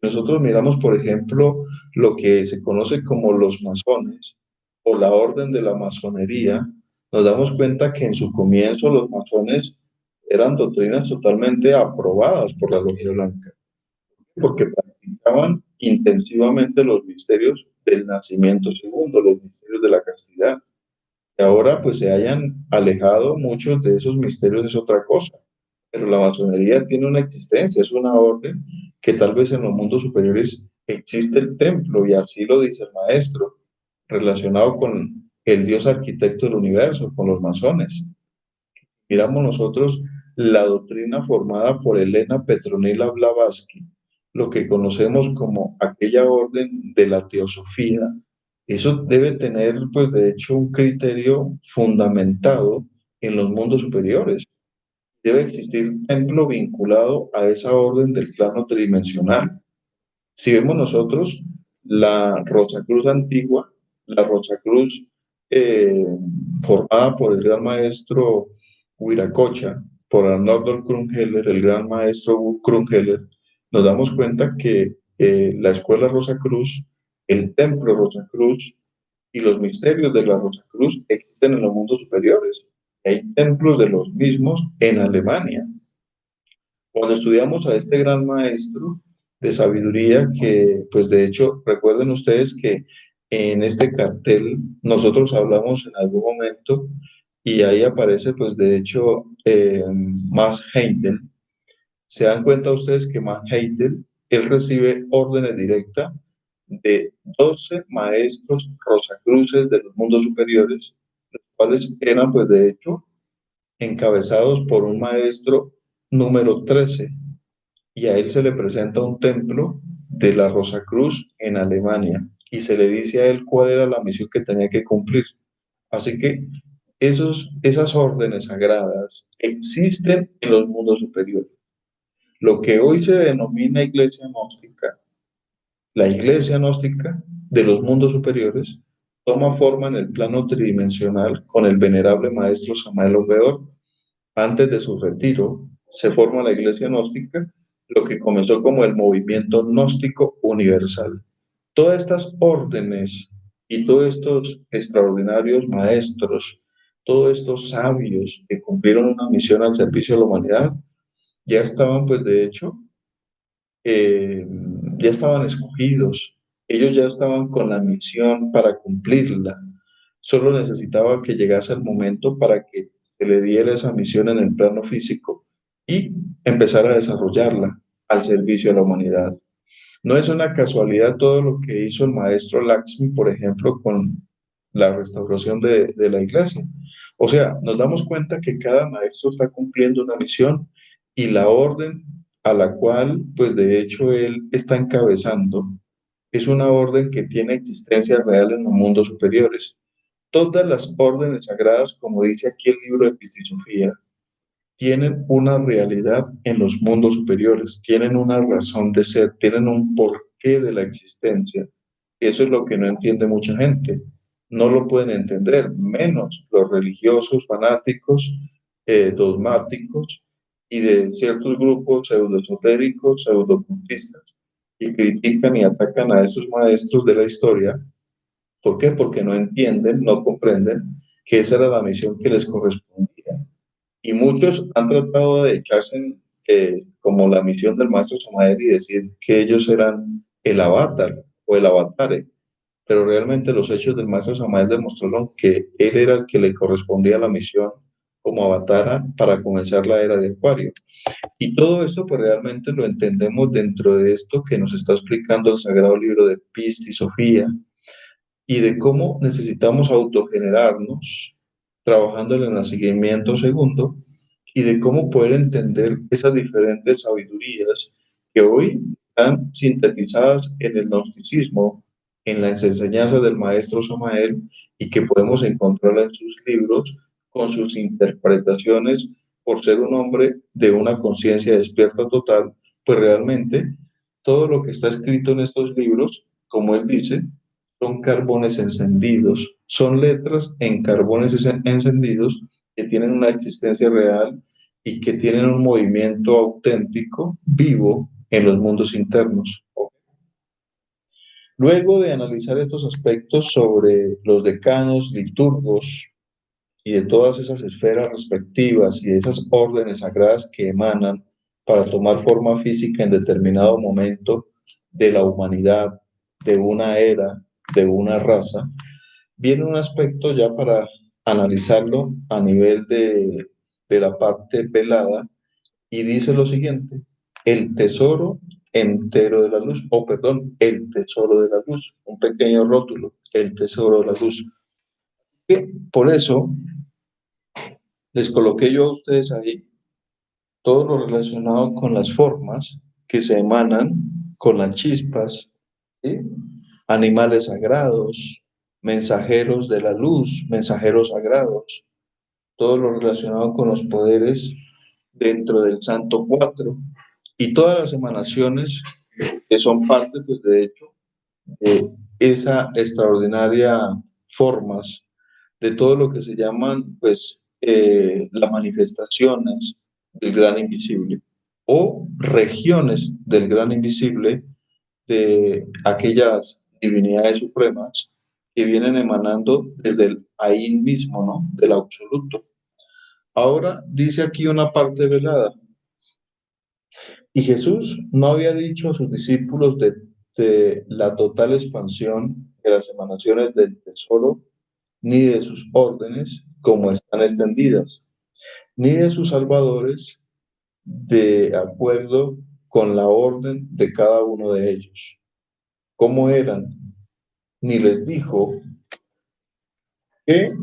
Nosotros miramos, por ejemplo, lo que se conoce como los masones o la orden de la masonería, nos damos cuenta que en su comienzo los masones eran doctrinas totalmente aprobadas por la Logia Blanca, porque practicaban intensivamente los misterios del nacimiento segundo, los misterios de la castidad. Y ahora pues se hayan alejado muchos de esos misterios es otra cosa, pero la masonería tiene una existencia, es una orden que tal vez en los mundos superiores existe el templo, y así lo dice el maestro, relacionado con el Dios arquitecto del universo, con los masones. Miramos nosotros la doctrina formada por Elena Petronila Blavatsky, lo que conocemos como aquella orden de la teosofía. Eso debe tener, pues, de hecho, un criterio fundamentado en los mundos superiores. Debe existir un templo vinculado a esa orden del plano tridimensional. Si vemos nosotros la Rosacruz antigua, la Rosacruz eh, formada por el gran maestro Huiracocha, por Arnoldo Krumheller, el gran maestro Krumheller, nos damos cuenta que la escuela Rosacruz, el templo Rosacruz y los misterios de la Rosacruz existen en los mundos superiores. Hay templos de los mismos en Alemania. Cuando estudiamos a este gran maestro de sabiduría, que pues de hecho recuerden ustedes que en este cartel nosotros hablamos en algún momento y ahí aparece pues de hecho Max Heindel. Se dan cuenta ustedes que Max Heindel, él recibe órdenes directas de 12 maestros rosacruces de los mundos superiores, los cuales eran pues de hecho encabezados por un maestro número 13, y a él se le presenta un templo de la Rosacruz en Alemania y se le dice a él cuál era la misión que tenía que cumplir. Así que esas órdenes sagradas existen en los mundos superiores. Lo que hoy se denomina iglesia gnóstica, la iglesia gnóstica de los mundos superiores, toma forma en el plano tridimensional con el venerable maestro Samael Obeor. Antes de su retiro, se forma la iglesia gnóstica lo que comenzó como el movimiento gnóstico universal. Todas estas órdenes y todos estos extraordinarios maestros, todos estos sabios que cumplieron una misión al servicio de la humanidad, ya estaban, pues de hecho, eh, ya estaban escogidos, ellos ya estaban con la misión para cumplirla. Solo necesitaba que llegase el momento para que se le diera esa misión en el plano físico y empezar a desarrollarla al servicio de la humanidad. No es una casualidad todo lo que hizo el maestro Lakshmi, por ejemplo, con la restauración de la iglesia. O sea, nos damos cuenta que cada maestro está cumpliendo una misión y la orden a la cual, pues de hecho, él está encabezando es una orden que tiene existencia real en los mundos superiores. Todas las órdenes sagradas, como dice aquí el libro de Pistisofía, tienen una realidad en los mundos superiores, tienen una razón de ser, tienen un porqué de la existencia. Eso es lo que no entiende mucha gente. No lo pueden entender, menos los religiosos, fanáticos, dogmáticos y de ciertos grupos pseudoesotéricos, pseudocultistas, que critican y atacan a esos maestros de la historia. ¿Por qué? Porque no entienden, no comprenden que esa era la misión que les correspondía. Y muchos han tratado de echarse como la misión del maestro Samael y decir que ellos eran el avatar o el avatare, pero realmente los hechos del maestro Samael demostraron que él era el que le correspondía la misión como avatara para comenzar la era de Acuario. Y todo esto pues realmente lo entendemos dentro de esto que nos está explicando el sagrado libro de Pista y Sofía, y de cómo necesitamos autogenerarnos trabajando en el nacimiento segundo y de cómo poder entender esas diferentes sabidurías que hoy están sintetizadas en el gnosticismo, en las enseñanzas del maestro Samael y que podemos encontrar en sus libros con sus interpretaciones por ser un hombre de una conciencia despierta total, pues realmente todo lo que está escrito en estos libros, como él dice, son carbones encendidos, son letras en carbones encendidos que tienen una existencia real y que tienen un movimiento auténtico, vivo, en los mundos internos. Luego de analizar estos aspectos sobre los decanos, liturgos y de todas esas esferas respectivas y de esas órdenes sagradas que emanan para tomar forma física en determinado momento de la humanidad, de una era, de una raza, viene un aspecto ya para analizarlo a nivel de la parte velada y dice lo siguiente: el tesoro entero de la luz, o perdón, el tesoro de la luz, un pequeño rótulo, el tesoro de la luz. Por eso les coloqué yo a ustedes ahí todo lo relacionado con las formas que se emanan con las chispas, ¿sí? Animales sagrados, mensajeros de la luz, mensajeros sagrados, todo lo relacionado con los poderes dentro del Santo Cuatro y todas las emanaciones que son parte, pues de hecho, de esa extraordinaria formas de todo lo que se llaman, pues, las manifestaciones del gran invisible o regiones del gran invisible de aquellas divinidades supremas que vienen emanando desde el ahí mismo, ¿no? Del absoluto. Ahora dice aquí una parte velada. Y Jesús no había dicho a sus discípulos de la total expansión de las emanaciones del tesoro, ni de sus órdenes como están extendidas, ni de sus salvadores de acuerdo con la orden de cada uno de ellos. ¿Cómo eran? Ni les dijo qué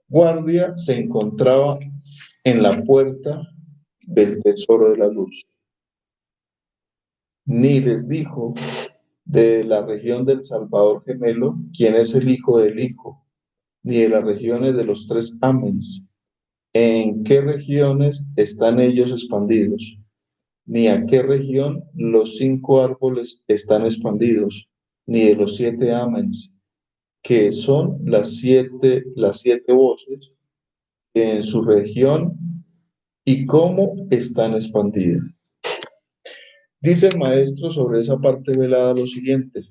guardia se encontraba en la puerta del tesoro de la luz, ni les dijo de la región del Salvador gemelo, quién es el hijo del hijo, ni de las regiones de los tres amens, en qué regiones están ellos expandidos, ni a qué región los cinco árboles están expandidos, ni de los siete amens, que son las siete voces en su región y cómo están expandidas. Dice el maestro sobre esa parte velada lo siguiente: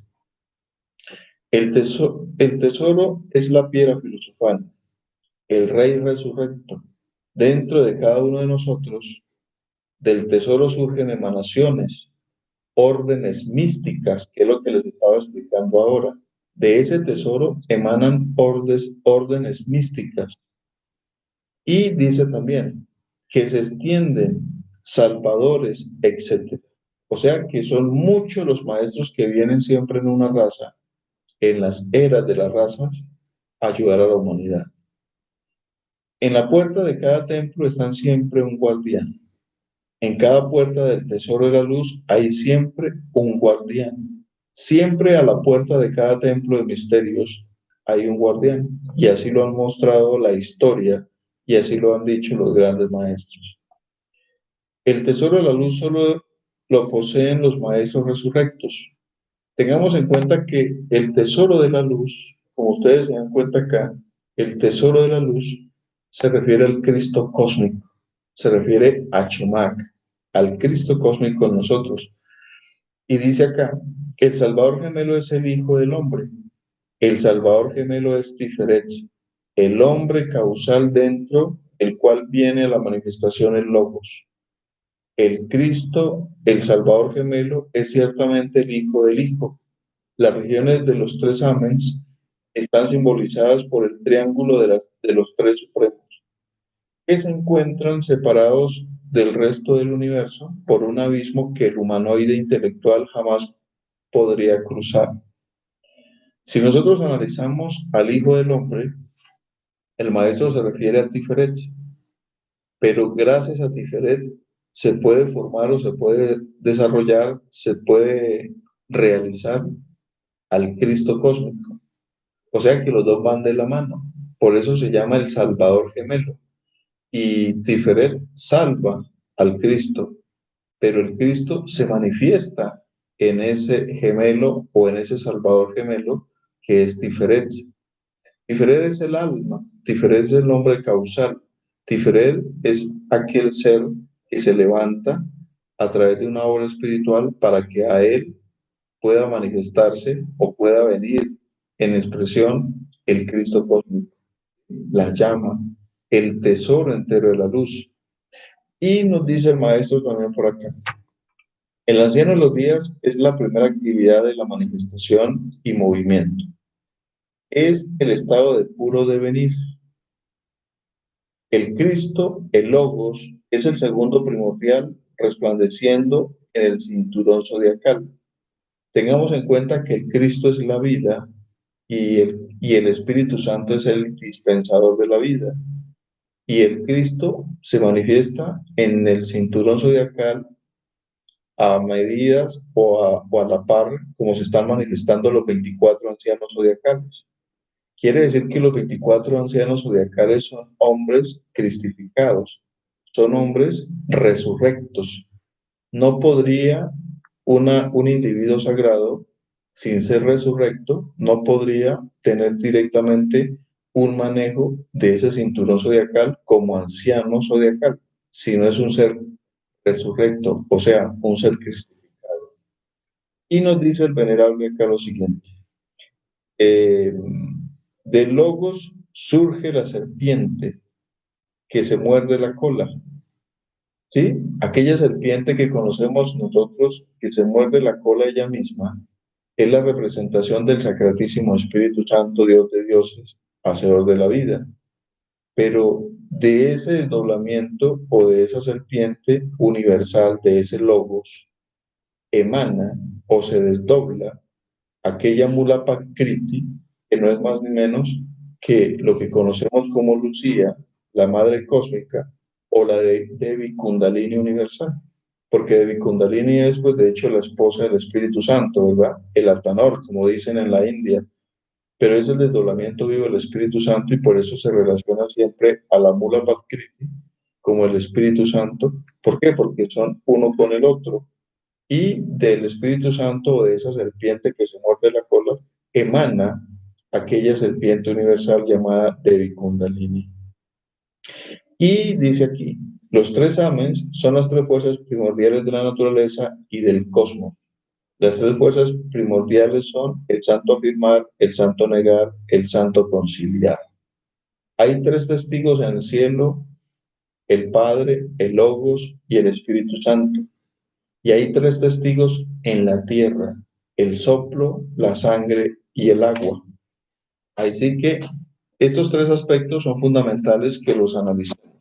el tesoro es la piedra filosofal, el rey resurrecto. Dentro de cada uno de nosotros, del tesoro surgen emanaciones, órdenes místicas, que es lo que les estaba explicando ahora. De ese tesoro emanan órdenes místicas. Y dice también que se extienden salvadores, etc. O sea que son muchos los maestros que vienen siempre en una raza, en las eras de las razas, a ayudar a la humanidad. En la puerta de cada templo están siempre un guardián. En cada puerta del tesoro de la luz hay siempre un guardián. Siempre a la puerta de cada templo de misterios hay un guardián. Y así lo han mostrado la historia y así lo han dicho los grandes maestros. El tesoro de la luz solo lo poseen los maestros resurrectos. Tengamos en cuenta que el tesoro de la luz, como ustedes se dan cuenta acá, el tesoro de la luz se refiere al Cristo cósmico, se refiere a Chumac, al Cristo cósmico en nosotros. Y dice acá, el Salvador gemelo es el Hijo del Hombre, el Salvador gemelo es Tiferet, el hombre causal dentro, el cual viene a la manifestación en Logos. El Cristo, el Salvador gemelo, es ciertamente el Hijo del Hijo. Las regiones de los tres amens están simbolizadas por el triángulo de los tres supremos, que se encuentran separados del resto del universo por un abismo que el humanoide intelectual jamás podría cruzar. Si nosotros analizamos al Hijo del Hombre, el maestro se refiere a Tiferet, pero gracias a Tiferet se puede formar o se puede desarrollar, se puede realizar al Cristo cósmico. O sea que los dos van de la mano. Por eso se llama el Salvador gemelo. Y Tiferet salva al Cristo, pero el Cristo se manifiesta en ese gemelo o en ese Salvador gemelo que es Tiferet. Tiferet es el alma, Tiferet es el nombre causal, Tiferet es aquel ser que se levanta a través de una obra espiritual para que a él pueda manifestarse o pueda venir en expresión el Cristo cósmico, la llama, el tesoro entero de la luz. Y nos dice el maestro también por acá, el anciano de los días es la primera actividad de la manifestación y movimiento. Es el estado de puro devenir. El Cristo, el Logos, es el segundo primordial resplandeciendo en el cinturón zodiacal. Tengamos en cuenta que el Cristo es la vida y el Espíritu Santo es el dispensador de la vida. Y el Cristo se manifiesta en el cinturón zodiacal a medidas o a la par como se están manifestando los 24 ancianos zodiacales. Quiere decir que los 24 ancianos zodiacales son hombres cristificados, son hombres resurrectos. No podría un individuo sagrado, sin ser resurrecto, no podría tener directamente un manejo de ese cinturón zodiacal como anciano zodiacal, si no es un ser resurrecto, o sea, un ser cristificado. Y nos dice el venerable acá lo siguiente. Eh, de Logos surge la serpiente que se muerde la cola, ¿sí? Aquella serpiente que conocemos nosotros, que se muerde la cola ella misma, es la representación del Sacratísimo Espíritu Santo, Dios de dioses, hacedor de la vida. Pero de ese desdoblamiento o de esa serpiente universal, de ese Logos, emana o se desdobla aquella mula Pakriti, que no es más ni menos que lo que conocemos como Lucía, la madre cósmica, o la de Devi Kundalini universal. Porque Devi Kundalini es, pues, de hecho, la esposa del Espíritu Santo, ¿verdad? El Atanor, como dicen en la India. Pero es el desdoblamiento vivo del Espíritu Santo y por eso se relaciona siempre a la mula Pakriti como el Espíritu Santo. ¿Por qué? Porque son uno con el otro y del Espíritu Santo o de esa serpiente que se muerde la cola, emana aquella serpiente universal llamada Devi Kundalini. Y dice aquí, Los tres amens son las tres fuerzas primordiales de la naturaleza y del cosmos. Las tres fuerzas primordiales son el santo afirmar, el santo negar, el santo conciliar. Hay tres testigos en el cielo, el Padre, el Logos y el Espíritu Santo. Y hay tres testigos en la tierra, el soplo, la sangre y el agua. Así que estos tres aspectos son fundamentales que los analicemos.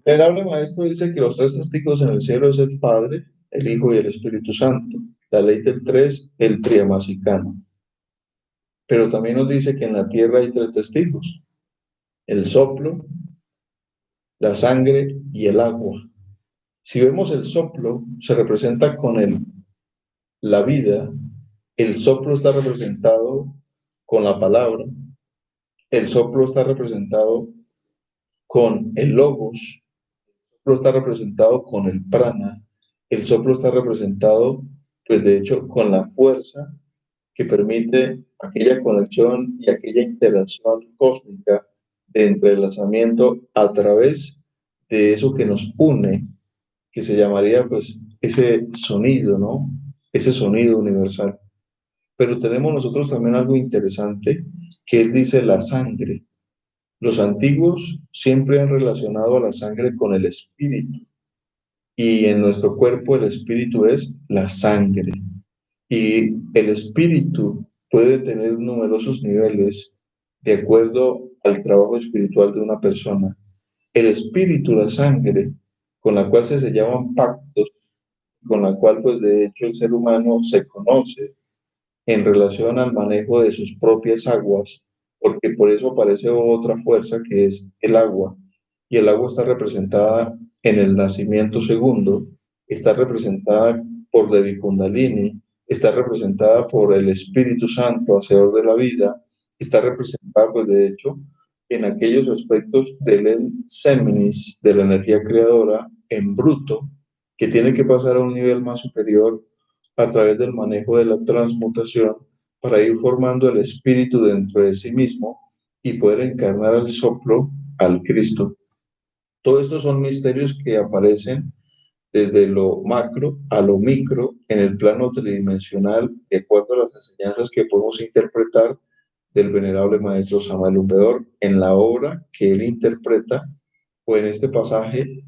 El venerable maestro dice que los tres testigos en el cielo es el Padre, el Hijo y el Espíritu Santo. La ley del tres, el triamasicano. Pero también nos dice que en la tierra hay tres testigos, el soplo, la sangre y el agua. Si vemos el soplo, se representa con la vida. El soplo está representado con la palabra, el soplo está representado con el logos, el soplo está representado con el prana, el soplo está representado, pues de hecho, con la fuerza que permite aquella conexión y aquella interacción cósmica de entrelazamiento a través de eso que nos une, que se llamaría pues ese sonido, ¿no? Ese sonido universal. Pero tenemos nosotros también algo interesante, que él dice la sangre. Los antiguos siempre han relacionado a la sangre con el espíritu, y en nuestro cuerpo el espíritu es la sangre. Y el espíritu puede tener numerosos niveles de acuerdo al trabajo espiritual de una persona. El espíritu, la sangre, con la cual se llaman pactos, con la cual pues de hecho el ser humano se conoce en relación al manejo de sus propias aguas, porque por eso aparece otra fuerza que es el agua, y el agua está representada en el nacimiento segundo, está representada por Devi Kundalini, está representada por el Espíritu Santo, hacedor de la vida, está representada, pues de hecho, en aquellos aspectos del Seminis, de la energía creadora, en bruto, que tiene que pasar a un nivel más superior a través del manejo de la transmutación para ir formando el espíritu dentro de sí mismo y poder encarnar al soplo, al Cristo. Todos estos son misterios que aparecen desde lo macro a lo micro en el plano tridimensional, de acuerdo a las enseñanzas que podemos interpretar del venerable maestro Samael Humbeor en la obra que él interpreta o en este pasaje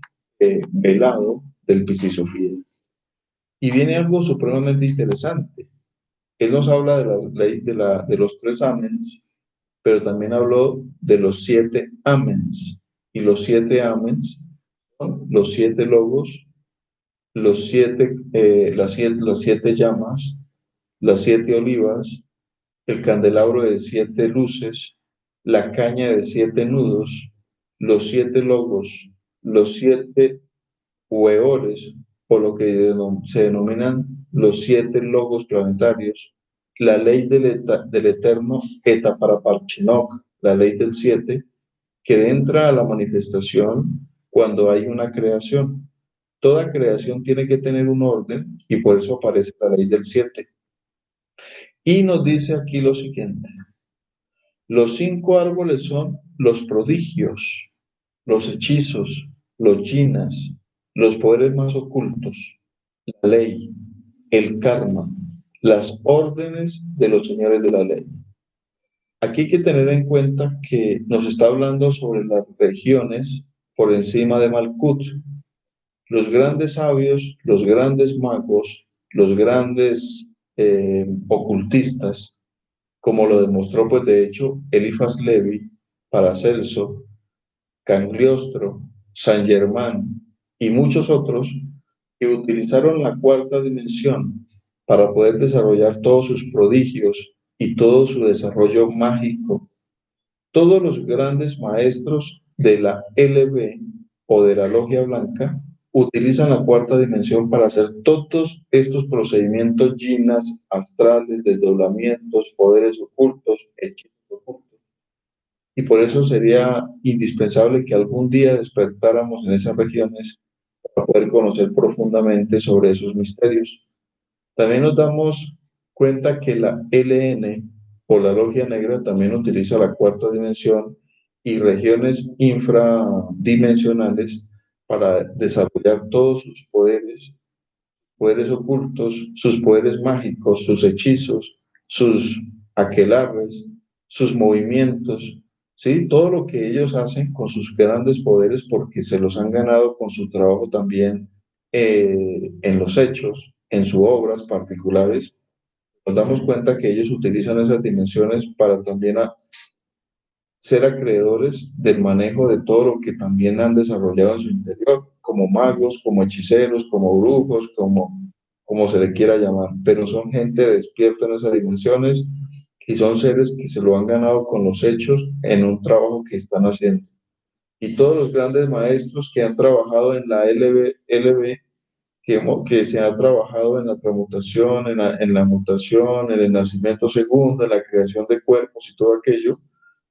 velado del Piscisofía. Y viene algo supremamente interesante. Él nos habla de la ley de los tres amens, pero también habló de los siete amens. Y los siete amens son los siete logos, las siete llamas, las siete olivas, el candelabro de siete luces, la caña de siete nudos, los siete logos, los siete hueores, o lo que se denominan los siete logos planetarios, la ley del eterno Etaparaparchinok, la ley del siete, que entra a la manifestación cuando hay una creación. Toda creación tiene que tener un orden y por eso aparece la ley del siete. Y nos dice aquí lo siguiente: los cinco árboles son los prodigios, los hechizos, los yinas, los poderes más ocultos, la ley, el karma, las órdenes de los señores de la ley. Aquí hay que tener en cuenta que nos está hablando sobre las regiones por encima de Malkut. Los grandes sabios, los grandes magos, los grandes ocultistas, como lo demostró pues de hecho Eliphas Levi, Paracelso, Cagliostro, Saint Germain y muchos otros, que utilizaron la cuarta dimensión para poder desarrollar todos sus prodigios y todo su desarrollo mágico. Todos los grandes maestros de la LB o de la Logia Blanca utilizan la cuarta dimensión para hacer todos estos procedimientos yinas, astrales, desdoblamientos, poderes ocultos, hechizos ocultos. Y por eso sería indispensable que algún día despertáramos en esas regiones para poder conocer profundamente sobre esos misterios. También nos damos cuenta que la LN o la Logia Negra también utiliza la cuarta dimensión y regiones infradimensionales para desarrollar todos sus poderes, poderes ocultos, sus poderes mágicos, sus hechizos, sus aquelarres, sus movimientos, ¿sí? Todo lo que ellos hacen con sus grandes poderes porque se los han ganado con su trabajo también en los hechos, en sus obras particulares. Nos damos cuenta que ellos utilizan esas dimensiones para también ser acreedores del manejo de todo lo que también han desarrollado en su interior, como magos, como hechiceros, como brujos, como se le quiera llamar, pero son gente despierta en esas dimensiones y son seres que se lo han ganado con los hechos en un trabajo que están haciendo. Y todos los grandes maestros que han trabajado en la LB, que se ha trabajado en la transmutación, en la mutación, en el nacimiento segundo, en la creación de cuerpos y todo aquello,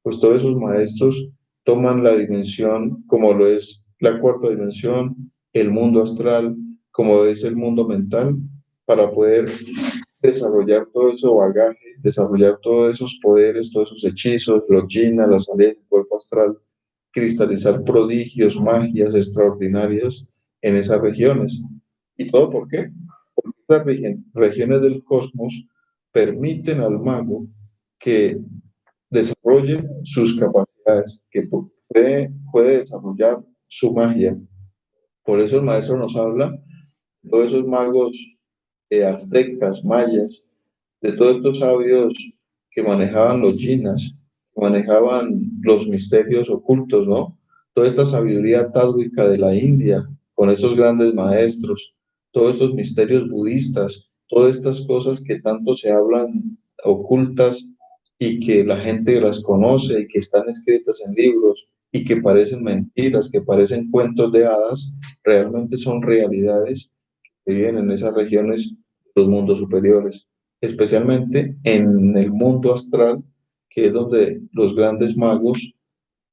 pues todos esos maestros toman la dimensión como lo es la cuarta dimensión, el mundo astral, como es el mundo mental, para poder desarrollar todo ese bagaje, desarrollar todos esos poderes, todos esos hechizos, los jinas, las salidas del cuerpo astral, cristalizar prodigios, magias extraordinarias en esas regiones. ¿Y todo por qué? Porque estas regiones del cosmos permiten al mago que desarrolle sus capacidades, que puede desarrollar su magia. Por eso el maestro nos habla de todos esos magos aztecas, mayas, de todos estos sabios que manejaban los jinas, que manejaban los misterios ocultos, ¿no? Toda esta sabiduría tádwica de la India, con esos grandes maestros, todos estos misterios budistas, todas estas cosas que tanto se hablan ocultas y que la gente las conoce y que están escritas en libros y que parecen mentiras, que parecen cuentos de hadas, realmente son realidades que viven en esas regiones de los mundos superiores, especialmente en el mundo astral, que es donde los grandes magos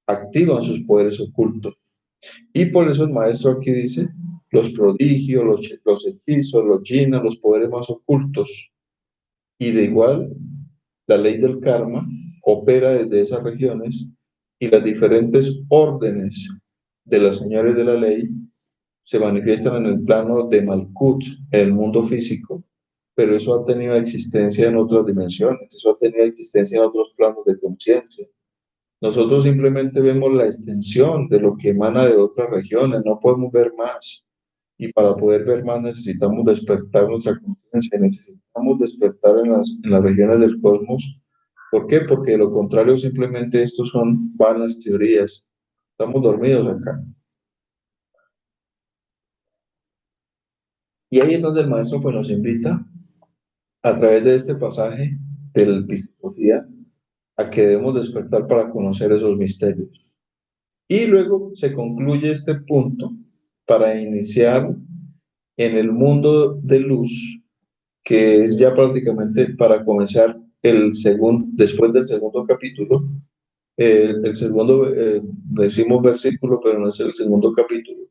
activan sus poderes ocultos. Y por eso el maestro aquí dice los prodigios, los hechizos, los jinas, los poderes más ocultos. Y de igual, la ley del karma opera desde esas regiones y las diferentes órdenes de las señores de la ley se manifiestan en el plano de Malkut, en el mundo físico, pero eso ha tenido existencia en otras dimensiones, eso ha tenido existencia en otros planos de conciencia. Nosotros simplemente vemos la extensión de lo que emana de otras regiones, no podemos ver más. Y para poder ver más necesitamos despertar nuestra conciencia, necesitamos despertar en las regiones del cosmos. ¿Por qué? Porque de lo contrario simplemente estos son vanas teorías. Estamos dormidos acá. Y ahí es donde el maestro pues, nos invita a través de este pasaje del Epistemología a que debemos despertar para conocer esos misterios. Y luego se concluye este punto para iniciar en el mundo de luz, que es ya prácticamente para comenzar después del segundo capítulo, el segundo, decimos versículo, pero no es el segundo capítulo,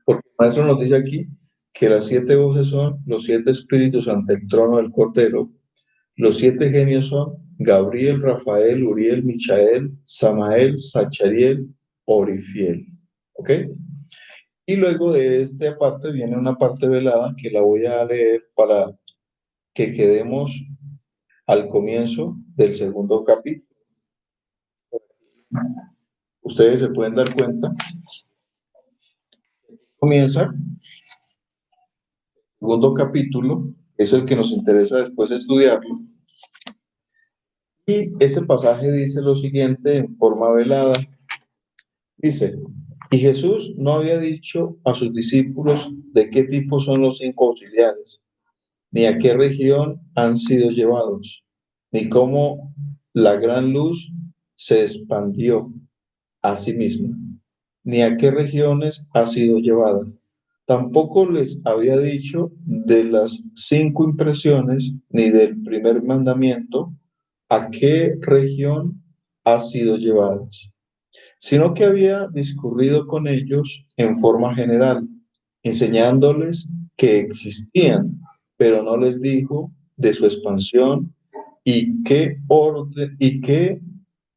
porque el maestro nos dice aquí que las 7 voces son los 7 espíritus ante el trono del Cordero. Los 7 genios son Gabriel, Rafael, Uriel, Michael, Samael, Sachariel, Orifiel. ¿Ok? Y luego de esta parte viene una parte velada que la voy a leer para que quedemos al comienzo del segundo capítulo. Ustedes se pueden dar cuenta. Comienza el segundo capítulo, es el que nos interesa después estudiarlo. Y ese pasaje dice lo siguiente en forma velada. Dice, y Jesús no había dicho a sus discípulos de qué tipo son los 5 auxiliares, ni a qué región han sido llevados, ni cómo la gran luz se expandió a sí misma, ni a qué regiones ha sido llevada. Tampoco les había dicho de las 5 impresiones, ni del primer mandamiento, a qué región ha sido llevada, sino que había discurrido con ellos en forma general, enseñándoles que existían, pero no les dijo de su expansión y qué orden y qué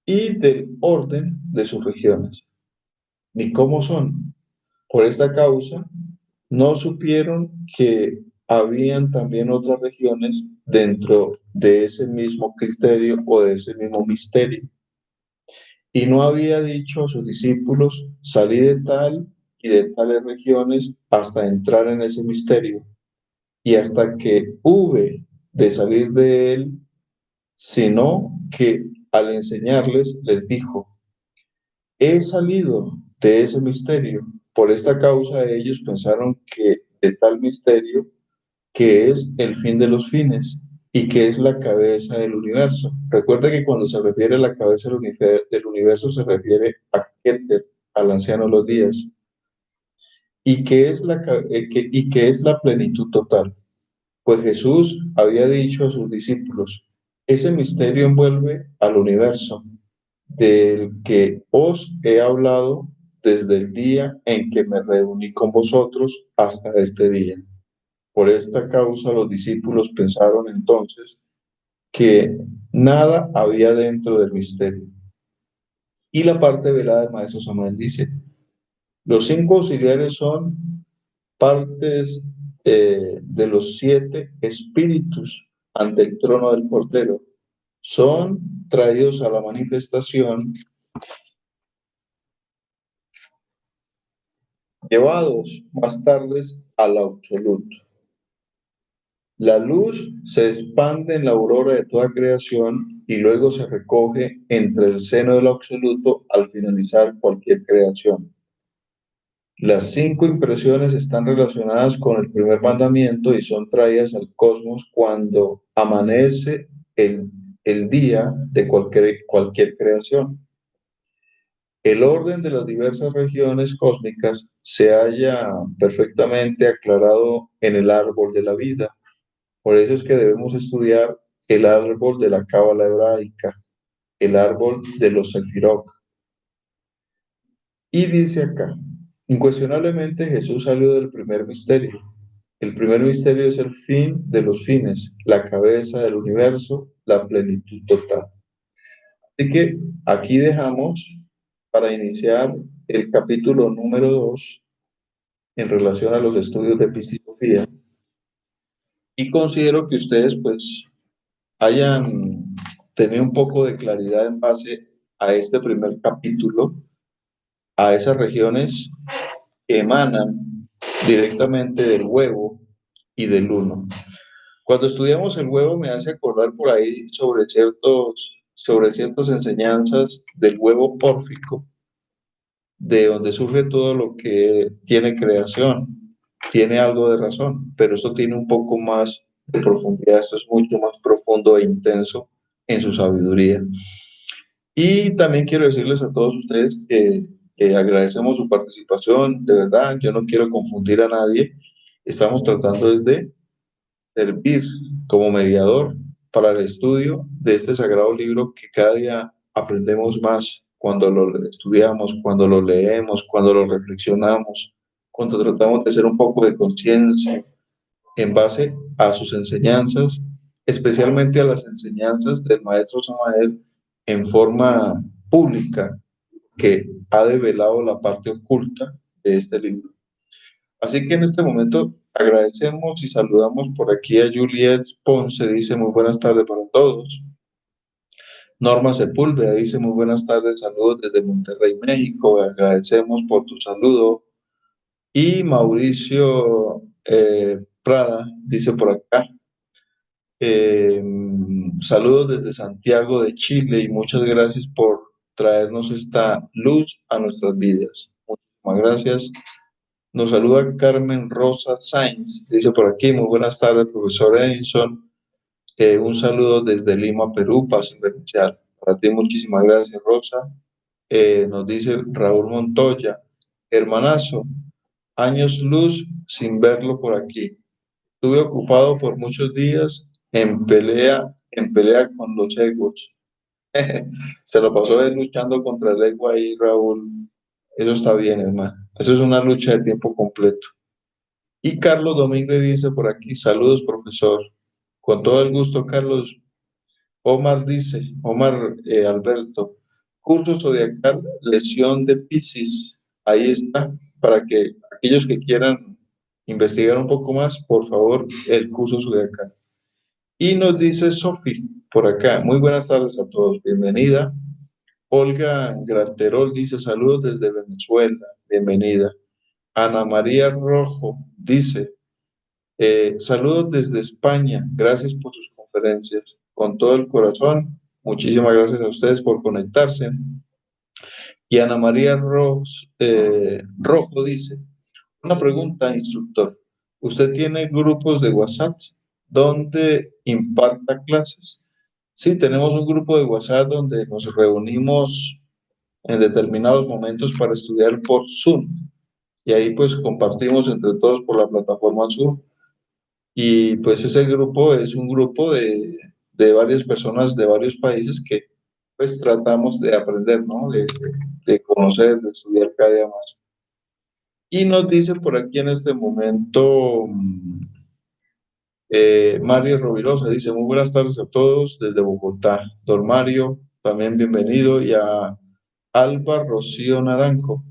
y del orden de sus regiones, ni cómo son. Por esta causa, no supieron que habían también otras regiones dentro de ese mismo criterio o de ese mismo misterio. Y no había dicho a sus discípulos, salid de tal y de tales regiones hasta entrar en ese misterio. Y hasta que hube de salir de él, sino que al enseñarles les dijo, he salido de ese misterio. Por esta causa ellos pensaron que de tal misterio, que es el fin de los fines y que es la cabeza del universo. Recuerda que cuando se refiere a la cabeza del universo se refiere a Keter, al anciano de los días, y que es la plenitud total. Pues Jesús había dicho a sus discípulos, ese misterio envuelve al universo, del que os he hablado desde el día en que me reuní con vosotros hasta este día. Por esta causa los discípulos pensaron entonces que nada había dentro del misterio. Y la parte velada del maestro Samuel dice, los 5 auxiliares son partes de los 7 espíritus ante el trono del Cordero. Son traídos a la manifestación, llevados más tarde al absoluto. La luz se expande en la aurora de toda creación y luego se recoge entre el seno del absoluto al finalizar cualquier creación. Las 5 impresiones están relacionadas con el primer mandamiento y son traídas al cosmos cuando amanece el, el día de cualquier creación. El orden de las diversas regiones cósmicas se halla perfectamente aclarado en el árbol de la vida. Por eso es que debemos estudiar el árbol de la cábala hebraica, el árbol de los sefirot. Y dice acá, incuestionablemente Jesús salió del primer misterio. El primer misterio es el fin de los fines, la cabeza del universo, la plenitud total. Así que aquí dejamos para iniciar el capítulo número 2 en relación a los estudios de epistemología. Y considero que ustedes pues hayan tenido un poco de claridad en base a este primer capítulo, a esas regiones que emanan directamente del huevo y del uno. Cuando estudiamos el huevo me hace acordar por ahí sobre ciertas enseñanzas del huevo pórfico, de donde surge todo lo que tiene creación, tiene algo de razón, pero eso tiene un poco más de profundidad, esto es mucho más profundo e intenso en su sabiduría. Y también quiero decirles a todos ustedes que agradecemos su participación, de verdad, yo no quiero confundir a nadie, estamos tratando desde servir como mediador para el estudio de este sagrado libro que cada día aprendemos más cuando lo estudiamos, cuando lo leemos, cuando lo reflexionamos, cuando tratamos de hacer un poco de conciencia en base a sus enseñanzas, especialmente a las enseñanzas del maestro Samael en forma pública que ha develado la parte oculta de este libro. Así que en este momento agradecemos y saludamos por aquí a Juliet Ponce, dice muy buenas tardes para todos. Norma Sepúlveda dice muy buenas tardes, saludos desde Monterrey, México, agradecemos por tu saludo. Y Mauricio Prada dice por acá, saludos desde Santiago de Chile y muchas gracias por traernos esta luz a nuestras vidas. Muchísimas gracias. Nos saluda Carmen Rosa Sainz, dice por aquí, muy buenas tardes, profesor Edinson. Un saludo desde Lima, Perú, paz inicial. Para ti, muchísimas gracias, Rosa. Nos dice Raúl Montoya, hermanazo, años luz sin verlo por aquí. Estuve ocupado por muchos días en pelea con los egos. Se lo pasó él luchando contra el ego ahí, Raúl. Eso está bien, hermano. Eso es una lucha de tiempo completo. Y Carlos Domínguez dice por aquí, saludos, profesor. Con todo el gusto, Carlos. Omar dice, Omar Alberto, curso zodiacal, lesión de Piscis. Ahí está, para que aquellos que quieran investigar un poco más, por favor, el curso zodiacal. Y nos dice Sofi, por acá, muy buenas tardes a todos, bienvenida. Olga Graterol dice saludos desde Venezuela, bienvenida. Ana María Rojo dice saludos desde España, gracias por sus conferencias, con todo el corazón, muchísimas gracias a ustedes por conectarse. Y Ana María Rojo dice, una pregunta, instructor, ¿usted tiene grupos de WhatsApp donde imparta clases? Sí, tenemos un grupo de WhatsApp donde nos reunimos en determinados momentos para estudiar por Zoom. Y ahí pues compartimos entre todos por la plataforma Zoom. Y pues ese grupo es un grupo de varias personas de varios países que pues tratamos de aprender, ¿no? De conocer, de estudiar cada día más. Y nos dice por aquí en este momento Mario Rovirosa, dice muy buenas tardes a todos desde Bogotá. Don Mario, también bienvenido. Y a Alba Rocío Naranjo.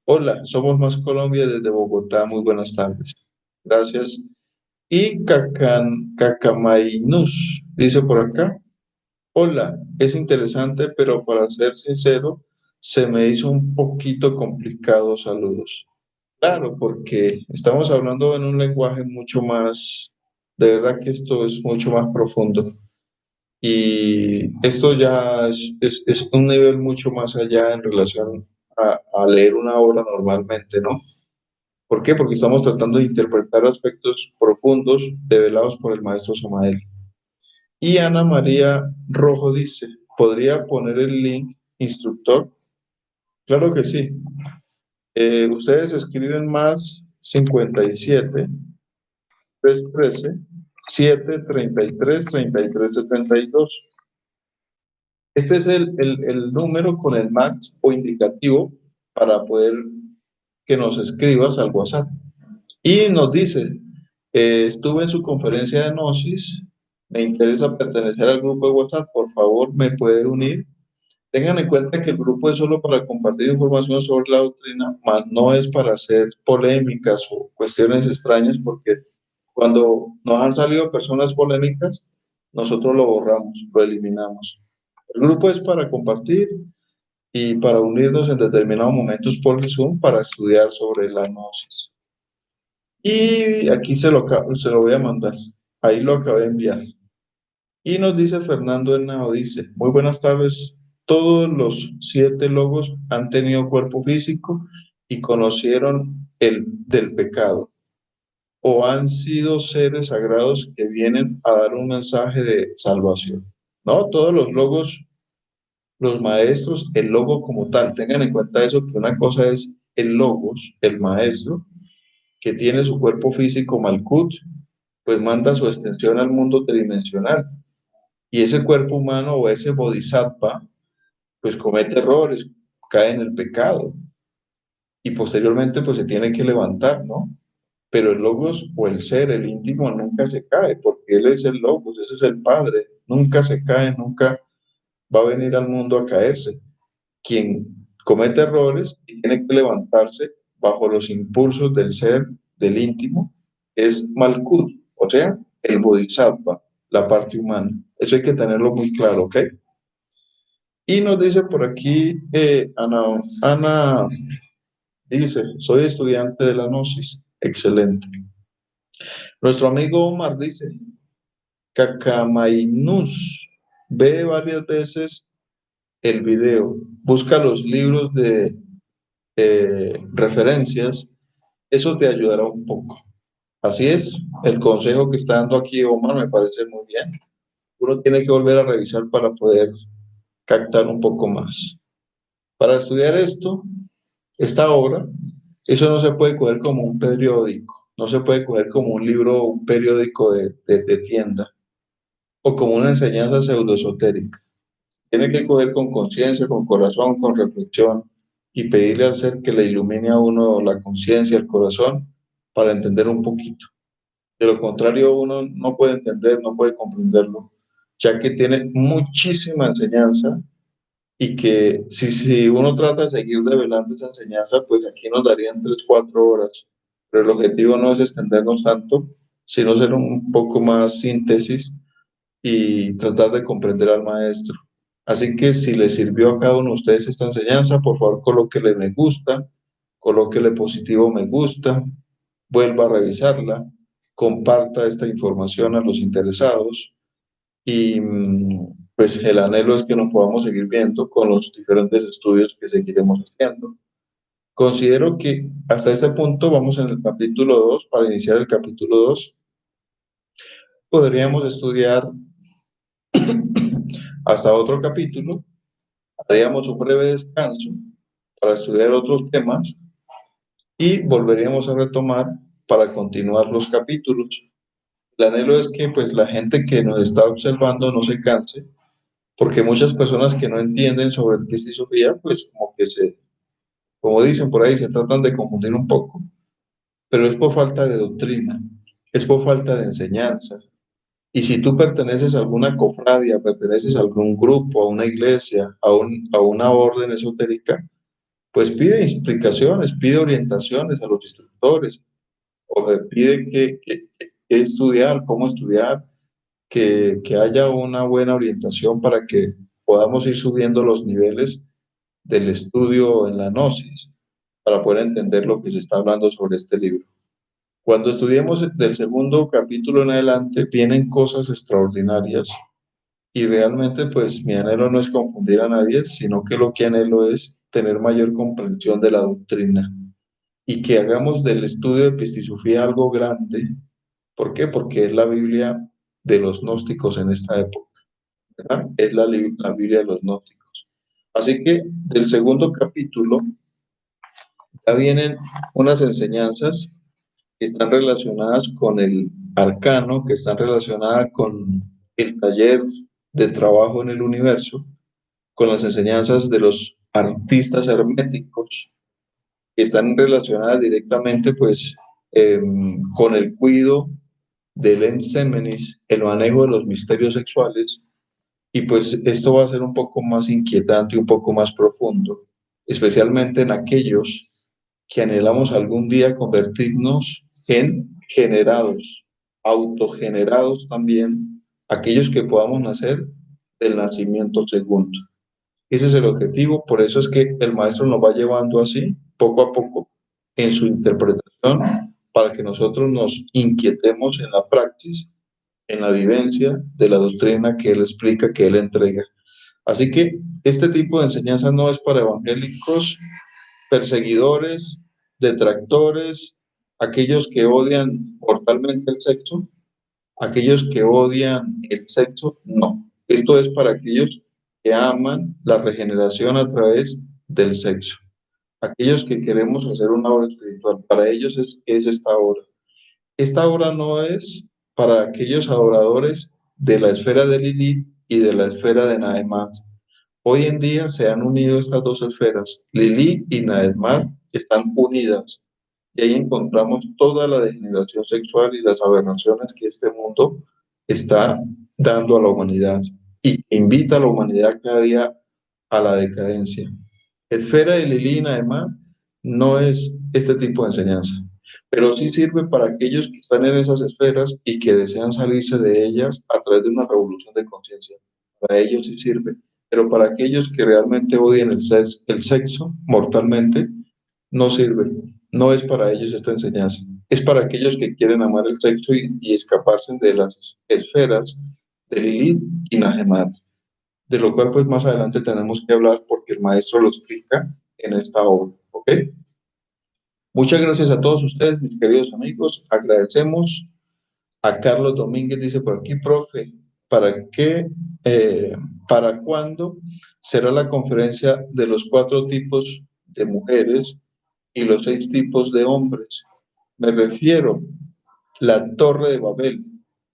Hola, somos Más Colombia desde Bogotá. Muy buenas tardes. Gracias. Y Cacamainus dice por acá. Hola, es interesante, pero para ser sincero, se me hizo un poquito complicado. Saludos. Claro, porque estamos hablando en un lenguaje mucho más, de verdad que esto es mucho más profundo. Y esto ya es un nivel mucho más allá en relación a leer una obra normalmente, ¿no? ¿Por qué? Porque estamos tratando de interpretar aspectos profundos develados por el maestro Samael. Y Ana María Rojo dice, ¿podría poner el link instructor? Claro que sí. Ustedes escriben más 57 313 733 3372. Este es el número con el max o indicativo para poder que nos escribas al WhatsApp. Y nos dice, estuve en su conferencia de Gnosis, me interesa pertenecer al grupo de WhatsApp, por favor, me puede unir. Tengan en cuenta que el grupo es solo para compartir información sobre la doctrina, más no es para hacer polémicas o cuestiones extrañas, porque cuando nos han salido personas polémicas, nosotros lo borramos, lo eliminamos. El grupo es para compartir y para unirnos en determinados momentos por Zoom para estudiar sobre la gnosis. Y aquí se lo voy a mandar. Ahí lo acabé de enviar. Y nos dice Fernando Henao, dice, muy buenas tardes. Todos los 7 logos han tenido cuerpo físico y conocieron el del pecado. O han sido seres sagrados que vienen a dar un mensaje de salvación. No, todos los logos, los maestros, el logo como tal, tengan en cuenta eso, que una cosa es el logos, el maestro, que tiene su cuerpo físico Malkut, pues manda su extensión al mundo tridimensional. Y ese cuerpo humano o ese bodhisattva, pues comete errores, cae en el pecado. Y posteriormente, pues se tiene que levantar, ¿no? Pero el logos o el ser, el íntimo, nunca se cae, porque él es el logos, ese es el Padre. Nunca se cae, nunca va a venir al mundo a caerse. Quien comete errores y tiene que levantarse bajo los impulsos del ser, del íntimo, es Malkut, o sea, el Bodhisattva, la parte humana. Eso hay que tenerlo muy claro, ¿ok? Y nos dice por aquí, Ana dice, soy estudiante de la Gnosis. Excelente. Nuestro amigo Omar dice, Cacamainus, ve varias veces el video, busca los libros de referencias, eso te ayudará un poco. Así es, el consejo que está dando aquí Omar me parece muy bien. Uno tiene que volver a revisar para poder captar un poco más. Para estudiar esta obra, eso no se puede coger como un periódico, no se puede coger como un libro, un periódico de tienda o como una enseñanza pseudoesotérica. Tiene que coger con conciencia, con corazón, con reflexión y pedirle al ser que le ilumine a uno la conciencia, el corazón, para entender un poquito. De lo contrario, uno no puede entender, no puede comprenderlo, ya que tiene muchísima enseñanza y que si uno trata de seguir develando esa enseñanza, pues aquí nos darían 3, 4 horas, pero el objetivo no es extendernos tanto, sino hacer un poco más síntesis y tratar de comprender al maestro. Así que si le sirvió a cada uno de ustedes esta enseñanza, por favor colóquele me gusta, colóquele positivo me gusta, vuelva a revisarla, comparta esta información a los interesados y pues el anhelo es que nos podamos seguir viendo con los diferentes estudios que seguiremos haciendo. Considero que hasta este punto vamos en el capítulo 2. Para iniciar el capítulo 2 podríamos estudiar hasta otro capítulo, haríamos un breve descanso para estudiar otros temas y volveríamos a retomar para continuar los capítulos. El anhelo es que pues la gente que nos está observando no se canse, porque muchas personas que no entienden sobre Cristo y Sofía, pues como que como dicen por ahí, se tratan de confundir un poco, pero es por falta de doctrina, es por falta de enseñanza. Y si tú perteneces a alguna cofradia, perteneces a algún grupo, a una iglesia, a una orden esotérica, pues pide explicaciones, pide orientaciones a los instructores, o le pide que estudiar, cómo estudiar, que haya una buena orientación para que podamos ir subiendo los niveles del estudio en la gnosis, para poder entender lo que se está hablando sobre este libro. Cuando estudiemos del segundo capítulo en adelante, vienen cosas extraordinarias y realmente pues mi anhelo no es confundir a nadie, sino que lo que anhelo es tener mayor comprensión de la doctrina y que hagamos del estudio de Pistisofía algo grande. ¿Por qué? Porque es la Biblia de los gnósticos en esta época, ¿verdad? Es la Biblia de los gnósticos. Así que del segundo capítulo ya vienen unas enseñanzas que están relacionadas con el arcano, que están relacionadas con el taller de trabajo en el universo, con las enseñanzas de los artistas herméticos, que están relacionadas directamente pues con el cuidado del ensémenis, el manejo de los misterios sexuales, y pues esto va a ser un poco más inquietante y un poco más profundo, especialmente en aquellos que anhelamos algún día convertirnos en generados, autogenerados también, aquellos que podamos nacer del nacimiento segundo. Ese es el objetivo, por eso es que el maestro nos va llevando así, poco a poco, en su interpretación, para que nosotros nos inquietemos en la práctica, en la vivencia de la doctrina que él explica, que él entrega. Así que este tipo de enseñanza no es para evangélicos, perseguidores, detractores, aquellos que odian mortalmente el sexo, aquellos que odian el sexo, no. Esto es para aquellos que aman la regeneración a través del sexo. Aquellos que queremos hacer una obra espiritual, para ellos es esta obra. Esta obra no es para aquellos adoradores de la esfera de Lilith y de la esfera de Naemat. Hoy en día se han unido estas dos esferas. Lilith y Naemat están unidas. Y ahí encontramos toda la degeneración sexual y las aberraciones que este mundo está dando a la humanidad y invita a la humanidad cada día a la decadencia. Esfera de Lilith y Naemat no es este tipo de enseñanza, pero sí sirve para aquellos que están en esas esferas y que desean salirse de ellas a través de una revolución de conciencia. Para ellos sí sirve, pero para aquellos que realmente odian el sexo mortalmente, no sirve. No es para ellos esta enseñanza. Es para aquellos que quieren amar el sexo y escaparse de las esferas de Lilith y Nahemat, de lo cual pues más adelante tenemos que hablar porque el maestro lo explica en esta obra. ¿Ok? Muchas gracias a todos ustedes, mis queridos amigos. Agradecemos a Carlos Domínguez, dice por aquí, profe, ¿para qué, para cuándo será la conferencia de los 4 tipos de mujeres y los 6 tipos de hombres? Me refiero, la Torre de Babel.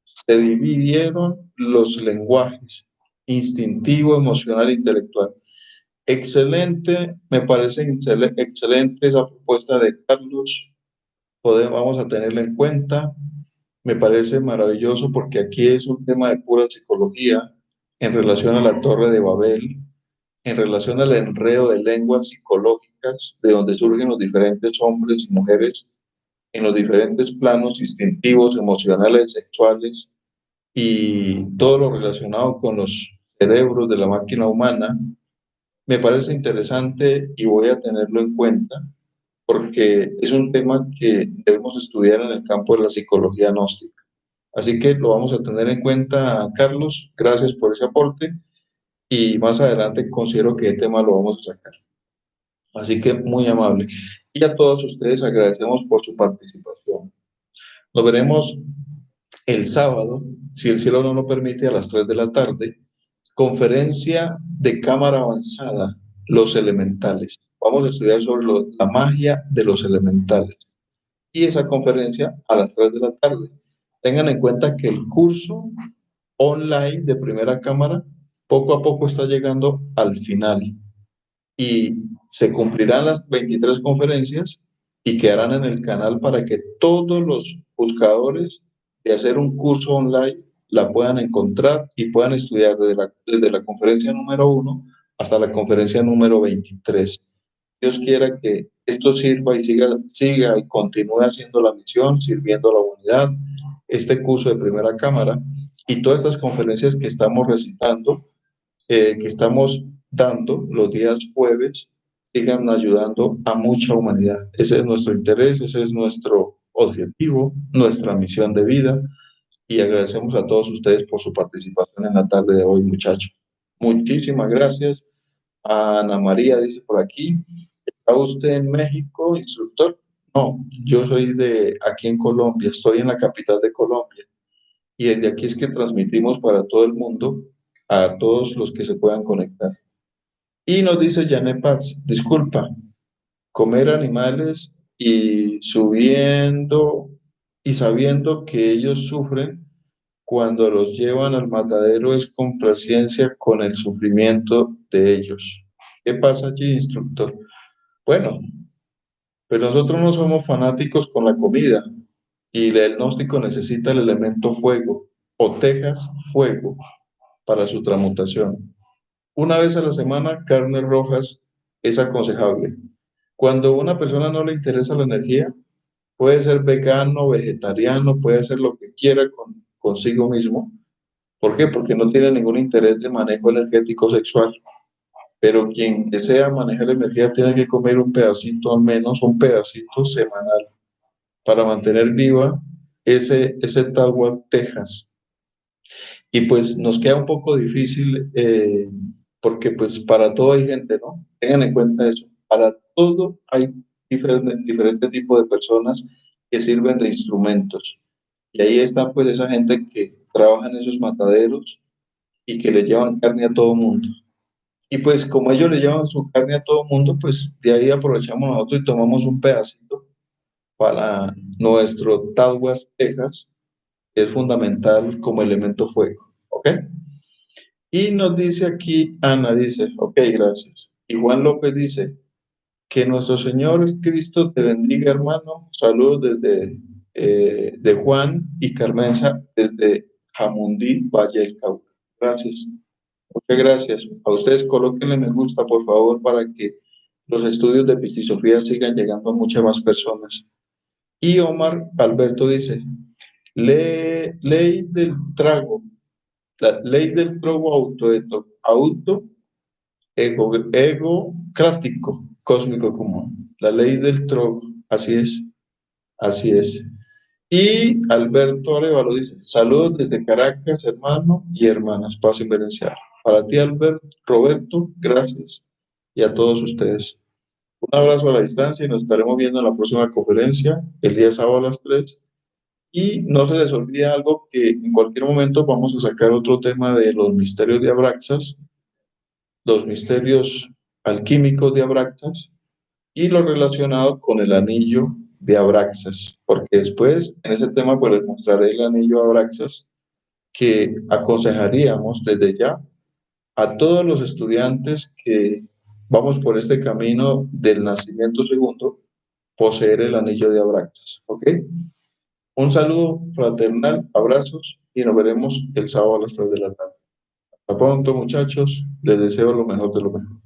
Se dividieron los lenguajes, instintivo, emocional e intelectual. Excelente, me parece excelente esa propuesta de Carlos. Vamos a tenerla en cuenta. Me parece maravilloso porque aquí es un tema de pura psicología en relación a la Torre de Babel. en relación al enredo de lenguas psicológicas, de donde surgen los diferentes hombres y mujeres en los diferentes planos instintivos, emocionales, sexuales y todo lo relacionado con los cerebros de la máquina humana, me parece interesante y voy a tenerlo en cuenta porque es un tema que debemos estudiar en el campo de la psicología gnóstica. Así que lo vamos a tener en cuenta, Carlos. Gracias por ese aporte y más adelante considero que el tema lo vamos a sacar. Así que muy amable. Y a todos ustedes agradecemos por su participación. Nos veremos el sábado, si el cielo no lo permite, a las 3 de la tarde, conferencia de cámara avanzada, los elementales. Vamos a estudiar sobre la magia de los elementales. Y esa conferencia a las 3 de la tarde. Tengan en cuenta que el curso online de primera cámara poco a poco está llegando al final y se cumplirán las 23 conferencias y quedarán en el canal para que todos los buscadores de hacer un curso online la puedan encontrar y puedan estudiar desde la conferencia número 1 hasta la conferencia número 23. Dios quiera que esto sirva y siga y continúe haciendo la misión, sirviendo a la humanidad, este curso de primera cámara y todas estas conferencias que estamos recitando, que estamos dando los días jueves, sigan ayudando a mucha humanidad. Ese es nuestro interés, ese es nuestro objetivo, nuestra misión de vida y agradecemos a todos ustedes por su participación en la tarde de hoy, muchachos. Muchísimas gracias. A Ana María dice por aquí, ¿está usted en México, instructor? No, yo soy de aquí en Colombia, estoy en la capital de Colombia y desde aquí es que transmitimos para todo el mundo a todos los que se puedan conectar. Y nos dice Janet Paz, disculpa, comer animales y subiendo y sabiendo que ellos sufren cuando los llevan al matadero es complacencia con el sufrimiento de ellos. ¿Qué pasa allí, instructor? Bueno, pues nosotros no somos fanáticos con la comida y el gnóstico necesita el elemento fuego o tejas fuego para su transmutación. Una vez a la semana, carnes rojas es aconsejable. Cuando a una persona no le interesa la energía, puede ser vegano, vegetariano, puede hacer lo que quiera consigo mismo. ¿Por qué? Porque no tiene ningún interés de manejo energético sexual. Pero quien desea manejar energía tiene que comer un pedacito, al menos un pedacito semanal, para mantener viva ese Tawal Texas. Y pues nos queda un poco difícil porque pues para todo hay gente, ¿no? Tengan en cuenta eso. Para todo hay diferentes tipos de personas que sirven de instrumentos. Y ahí está pues esa gente que trabaja en esos mataderos y que le llevan carne a todo mundo. Y pues como ellos le llevan su carne a todo mundo, pues de ahí aprovechamos nosotros y tomamos un pedacito para nuestro Tauas, Texas, que es fundamental como elemento fuego. ¿Ok? Y nos dice aquí, Ana dice, ok, gracias. Y Juan López dice, que nuestro Señor Cristo te bendiga, hermano. Saludos desde de Juan y Carmenza desde Jamundí, Valle del Cauca. Gracias. Muchas gracias. A ustedes colóquenle me gusta, por favor, para que los estudios de Pistisofía sigan llegando a muchas más personas. Y Omar Alberto dice, ley del trago, la ley del trago egocrático, cósmico común. La ley del trago, así es, así es. Y Alberto Arevalo dice, saludos desde Caracas, hermano y hermanas, paz inverencial. Para ti, Alberto, Roberto, gracias. Y a todos ustedes. Un abrazo a la distancia y nos estaremos viendo en la próxima conferencia, el día sábado a las 3. Y no se les olvide algo que en cualquier momento vamos a sacar otro tema de los misterios de Abraxas, los misterios alquímicos de Abraxas y lo relacionado con el anillo de Abraxas, porque después en ese tema pues les mostraré el anillo de Abraxas que aconsejaríamos desde ya a todos los estudiantes que vamos por este camino del nacimiento segundo, poseer el anillo de Abraxas, ¿ok? Un saludo fraternal, abrazos y nos veremos el sábado a las 3 de la tarde. Hasta pronto, muchachos. Les deseo lo mejor de lo mejor.